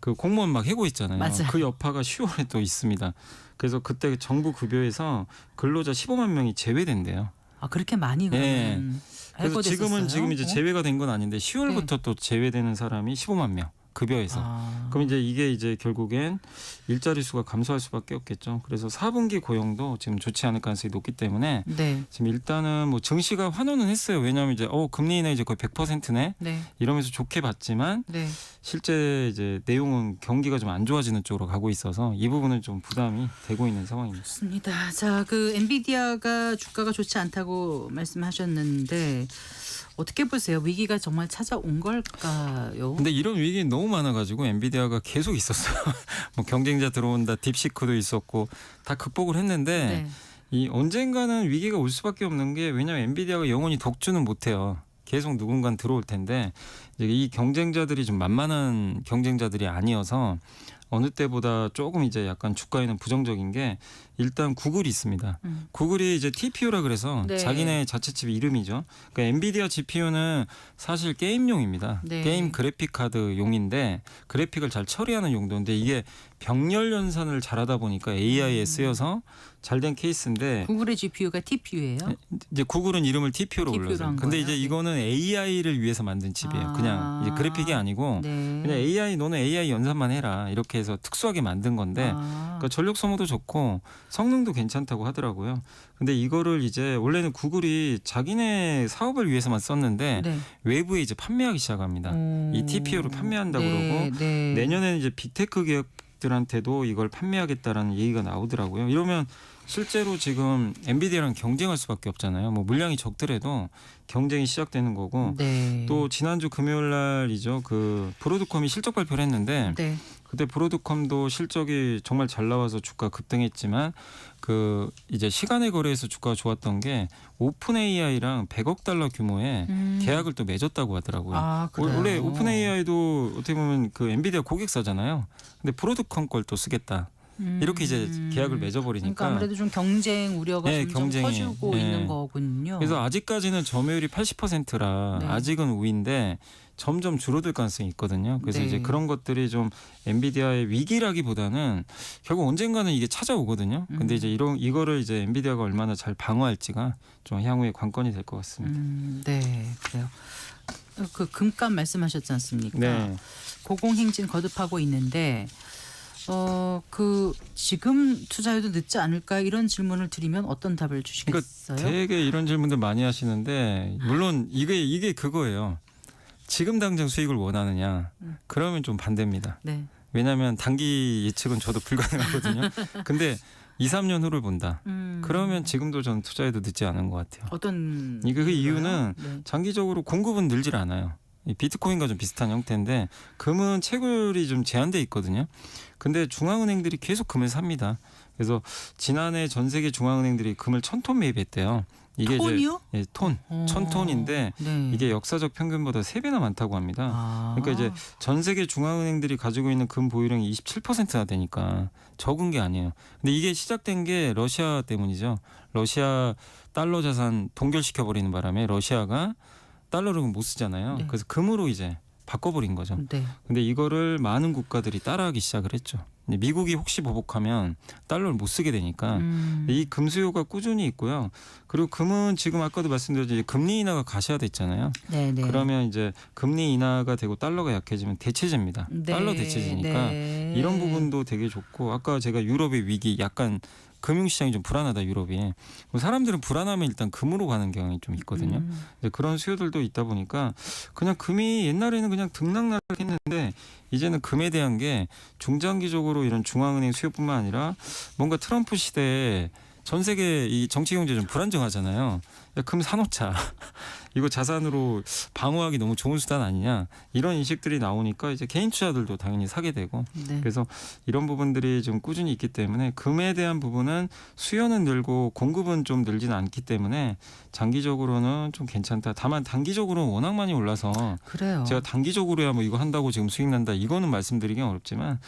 그 공무원 막 해고했잖아요. 맞아요. 그 여파가 10월에 또 있습니다. 그래서 그때 정부 급여에서 근로자 15만 명이 제외된대요. 아 그렇게 많이 네. 그러면 그래서 지금은 지금 이제 어? 제외가 된 건 아닌데 10월부터 또 제외되는 사람이 15만 명 급여에서. 아. 그럼 이제 이게 이제 결국엔 일자리 수가 감소할 수밖에 없겠죠. 그래서 4분기 고용도 지금 좋지 않을 가능성이 높기 때문에 네. 지금 일단은 뭐 증시가 환호는 했어요. 왜냐하면 이제 금리 인하 이제 거의 100%네 네. 이러면서 좋게 봤지만 네. 실제 이제 내용은 경기가 좀 안 좋아지는 쪽으로 가고 있어서 이 부분은 좀 부담이 되고 있는 상황입니다. 좋습니다. 자, 그 엔비디아가 주가가 좋지 않다고 말씀하셨는데 어떻게 보세요? 위기가 정말 찾아온 걸까요? 근데 이런 위기는 너무 많아가지고 엔비디아가 계속 있었어요. 뭐 경쟁자 들어온다, 딥시크도 있었고 다 극복을 했는데 네. 이 언젠가는 위기가 올 수밖에 없는 게 왜냐하면 엔비디아가 영원히 독주는 못해요. 계속 누군가는 들어올 텐데 이제 이 경쟁자들이 좀 만만한 경쟁자들이 아니어서 어느 때보다 조금 이제 약간 주가에는 부정적인 게 일단 구글이 있습니다. 구글이 이제 TPU라 그래서 네. 자기네 자체 칩 이름이죠. 그러니까 엔비디아 GPU는 사실 게임용입니다. 네. 게임 그래픽 카드용인데 그래픽을 잘 처리하는 용도인데 이게 병렬 연산을 잘하다 보니까 AI에 쓰여서 잘된 케이스인데 구글의 GPU가 TPU예요? 이제 구글은 이름을 TPU로 TPU 로 불러요. 한 근데 거예요? 이제 네. 이거는 AI를 위해서 만든 칩이에요. 그냥 이제 그래픽이 아니고 네. 그냥 AI 너는 AI 연산만 해라 이렇게 해서 특수하게 만든 건데 그러니까 전력 소모도 좋고 성능도 괜찮다고 하더라고요. 근데 이거를 이제 원래는 구글이 자기네 사업을 위해서만 썼는데 네. 외부에 이제 판매하기 시작합니다. 이 TPU를 판매한다고 그러고 네. 내년에는 이제 빅테크 기업들한테도 이걸 판매하겠다라는 얘기가 나오더라고요. 이러면 실제로 지금 엔비디아랑 경쟁할 수밖에 없잖아요. 뭐 물량이 적더라도 경쟁이 시작되는 거고 네. 또 지난주 금요일 날이죠. 그 브로드컴이 실적 발표를 했는데 네. 그때 브로드컴도 실적이 정말 잘 나와서 주가 급등했지만 그 이제 시간의 거래에서 주가가 좋았던 게 오픈 AI랑 100억 달러 규모의 계약을 또 맺었다고 하더라고요. 아, 그래요? 원래 오픈 AI도 어떻게 보면 그 엔비디아 고객사잖아요. 근데 브로드컴 걸 또 쓰겠다. 이렇게 이제 계약을 맺어버리니까. 그러니까 아무래도 좀 경쟁 우려가 네, 점점 경쟁이. 커지고 네. 있는 거군요. 그래서 아직까지는 점유율이 80%라 네. 아직은 우위인데 점점 줄어들 가능성이 있거든요. 그래서 네. 이제 그런 것들이 좀 엔비디아의 위기라기보다는 결국 언젠가는 이게 찾아오거든요. 근데 이제 이거를 이제 엔비디아가 얼마나 잘 방어할지가 좀 향후의 관건이 될 것 같습니다. 네, 그래요. 그 금값 말씀하셨지 않습니까? 네. 고공행진 거듭하고 있는데 그 지금 투자해도 늦지 않을까 이런 질문을 드리면 어떤 답을 주시겠어요? 되게 이런 질문들 많이 하시는데 물론 이게 그거예요. 지금 당장 수익을 원하느냐? 그러면 좀 반대입니다. 네. 왜냐하면 단기 예측은 저도 불가능하거든요. 근데 2, 3년 후를 본다. 그러면 지금도 저는 투자해도 늦지 않은 것 같아요. 어떤 그 이유가요? 이유는 네. 장기적으로 공급은 늘질 않아요. 이 비트코인과 좀 비슷한 형태인데 금은 채굴이 좀 제한돼 있거든요. 근데 중앙은행들이 계속 금을 삽니다. 그래서 지난해 전 세계 중앙은행들이 금을 1,000톤 매입했대요. 이게 톤이요? 이제 톤, 1,000톤인데 네. 이게 역사적 평균보다 3배나 많다고 합니다. 아. 그러니까 이제 전 세계 중앙은행들이 가지고 있는 금 보유량이 27%나 되니까 적은 게 아니에요. 근데 이게 시작된 게 러시아 때문이죠. 러시아 달러 자산 동결시켜 버리는 바람에 러시아가 달러를 못 쓰잖아요. 네. 그래서 금으로 이제 바꿔버린 거죠. 네. 근데 이거를 많은 국가들이 따라하기 시작을 했죠. 근데 미국이 혹시 보복하면 달러를 못 쓰게 되니까 이 금 수요가 꾸준히 있고요. 그리고 금은 지금 아까도 말씀드렸듯이 금리 인하가 가시화됐잖아요. 네, 네. 그러면 이제 금리 인하가 되고 달러가 약해지면 대체제입니다. 네. 달러 대체제니까 네. 이런 부분도 되게 좋고 아까 제가 유럽의 위기 약간 금융시장이 좀 불안하다 유럽이 사람들은 불안하면 일단 금으로 가는 경향이 좀 있거든요. 이제 그런 수요들도 있다 보니까 그냥 금이 옛날에는 그냥 등락했는데 이제는 금에 대한 게 중장기적으로 이런 중앙은행 수요뿐만 아니라 뭔가 트럼프 시대에 전 세계 이 정치 경제 좀 불안정하잖아요. 야, 금 사놓자. 이거 자산으로 방어하기 너무 좋은 수단 아니냐. 이런 인식들이 나오니까 이제 개인 투자들도 당연히 사게 되고. 네. 그래서 이런 부분들이 좀 꾸준히 있기 때문에 금에 대한 부분은 수요는 늘고 공급은 좀 늘지는 않기 때문에 장기적으로는 좀 괜찮다. 다만 단기적으로는 워낙 많이 올라서 그래요. 제가 단기적으로야 뭐 이거 한다고 지금 수익 난다 이거는 말씀드리기 어렵지만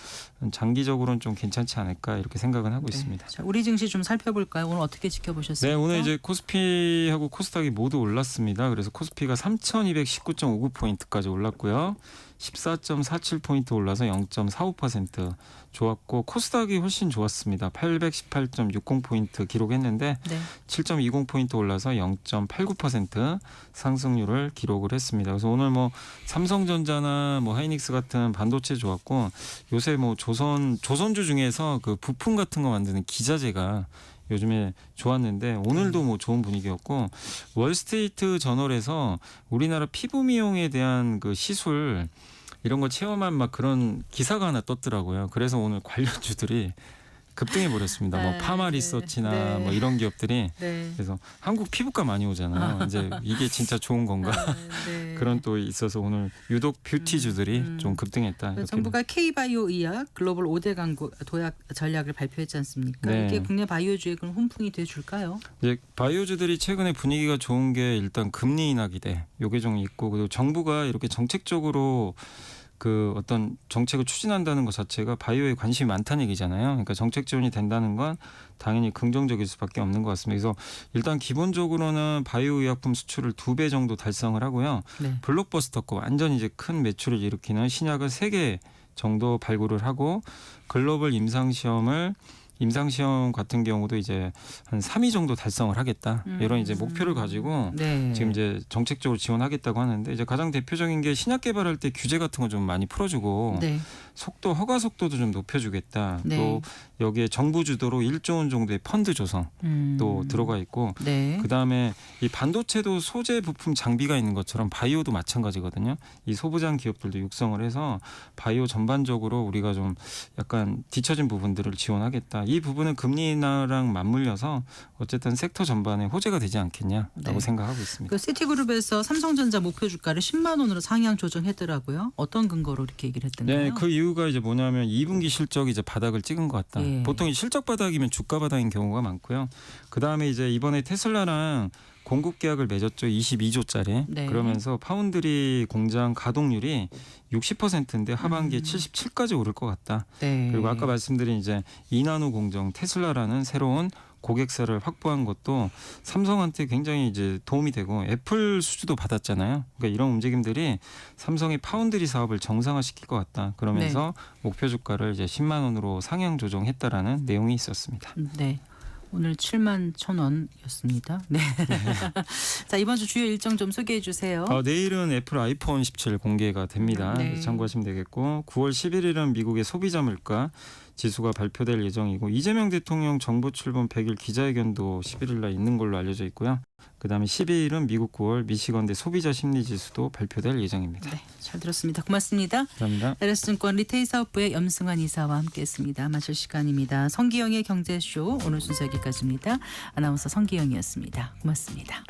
장기적으로는 좀 괜찮지 않을까 이렇게 생각은 하고 네. 있습니다. 자, 우리 증시 좀 살펴볼까요? 오늘 어떻게 지켜보셨습니까? 네, 오늘 이제 코스피하고 코스닥이 모두 올랐습니다. 그래서 코스피가 3,219.59포인트까지 올랐고요. 14.47포인트 올라서 0.45% 좋았고 코스닥이 훨씬 좋았습니다. 818.60포인트 기록했는데 네. 7.20포인트 올라서 0.89% 상승률을 기록을 했습니다. 그래서 오늘 뭐 삼성전자나 뭐 하이닉스 같은 반도체 좋았고 요새 뭐 조선주 중에서 그 부품 같은 거 만드는 기자재가 요즘에 좋았는데 오늘도 뭐 좋은 분위기였고 월스트리트 저널에서 우리나라 피부 미용에 대한 그 시술 이런 거 체험한 막 그런 기사가 하나 떴더라고요. 그래서 오늘 관련주들이 급등해 버렸습니다. 뭐 네, 파마 리서치나 네. 뭐 이런 기업들이 네. 그래서 한국 피부과 많이 오잖아요. 이제 이게 진짜 좋은 건가? 네. 그런 또 있어서 오늘 유독 뷰티주들이 좀 급등했다. 이렇게 정부가 K바이오 의약 글로벌 5대 강국 도약 전략을 발표했지 않습니까? 네. 이게 국내 바이오주에 그럼 훈풍이 돼 줄까요? 이제 바이오주들이 최근에 분위기가 좋은 게 일단 금리 인하 기대 요게 좀 있고 그리고 정부가 이렇게 정책적으로 그 어떤 정책을 추진한다는 것 자체가 바이오에 관심이 많다는 얘기잖아요. 그러니까 정책 지원이 된다는 건 당연히 긍정적일 수밖에 없는 것 같습니다. 그래서 일단 기본적으로는 바이오 의약품 수출을 2배 정도 달성을 하고요. 네. 블록버스터급 완전 이제 큰 매출을 일으키는 신약을 3개 정도 발굴을 하고 글로벌 임상시험 같은 경우도 이제 한 3위 정도 달성을 하겠다. 이런 이제 목표를 가지고 네. 지금 이제 정책적으로 지원하겠다고 하는데 이제 가장 대표적인 게 신약 개발할 때 규제 같은 거 좀 많이 풀어주고 네. 속도 허가 속도도 좀 높여주겠다. 네. 또 여기에 정부 주도로 1조 원 정도의 펀드 조성 또 들어가 있고 네. 그다음에 이 반도체도 소재 부품 장비가 있는 것처럼 바이오도 마찬가지거든요. 이 소부장 기업들도 육성을 해서 바이오 전반적으로 우리가 좀 약간 뒤처진 부분들을 지원하겠다. 이 부분은 금리 인하랑 맞물려서 어쨌든 섹터 전반에 호재가 되지 않겠냐라고 네. 생각하고 있습니다. 그 시티그룹에서 삼성전자 목표 주가를 10만 원으로 상향 조정했더라고요. 어떤 근거로 이렇게 얘기를 했던가요? 네, 그 이유가 이제 뭐냐면 2분기 실적이 이제 바닥을 찍은 것 같다. 예. 보통 이 실적 바닥이면 주가 바닥인 경우가 많고요. 그 다음에 이제 이번에 테슬라랑 공급 계약을 맺었죠. 22조짜리. 네. 그러면서 파운드리 공장 가동률이 60%인데 하반기에 77까지 오를 것 같다. 네. 그리고 아까 말씀드린 이제 이나노 공정 테슬라라는 새로운 고객사를 확보한 것도 삼성한테 굉장히 이제 도움이 되고 애플 수주도 받았잖아요. 그러니까 이런 움직임들이 삼성의 파운드리 사업을 정상화시킬 것 같다. 그러면서 목표 주가를 이제 10만 원으로 상향 조정했다라는 내용이 있었습니다. 네. 오늘 7만 1,000원이었습니다. 네. 자, 이번 주 주요 일정 좀 소개해 주세요. 내일은 애플 아이폰 17 공개가 됩니다. 네. 참고하시면 되겠고 9월 11일은 미국의 소비자 물가 지수가 발표될 예정이고 이재명 대통령 정부 출범 100일 기자회견도 11일 날 있는 걸로 알려져 있고요. 그다음에 12일은 미국 9월 미시건대 소비자 심리 지수도 발표될 예정입니다. 네, 잘 들었습니다. 고맙습니다. 감사합니다. LS증권 리테일 사업부의 염승환 이사와 함께했습니다. 마칠 시간입니다. 성기영의 경제쇼 오늘 순서 여기까지입니다. 아나운서 성기영이었습니다. 고맙습니다.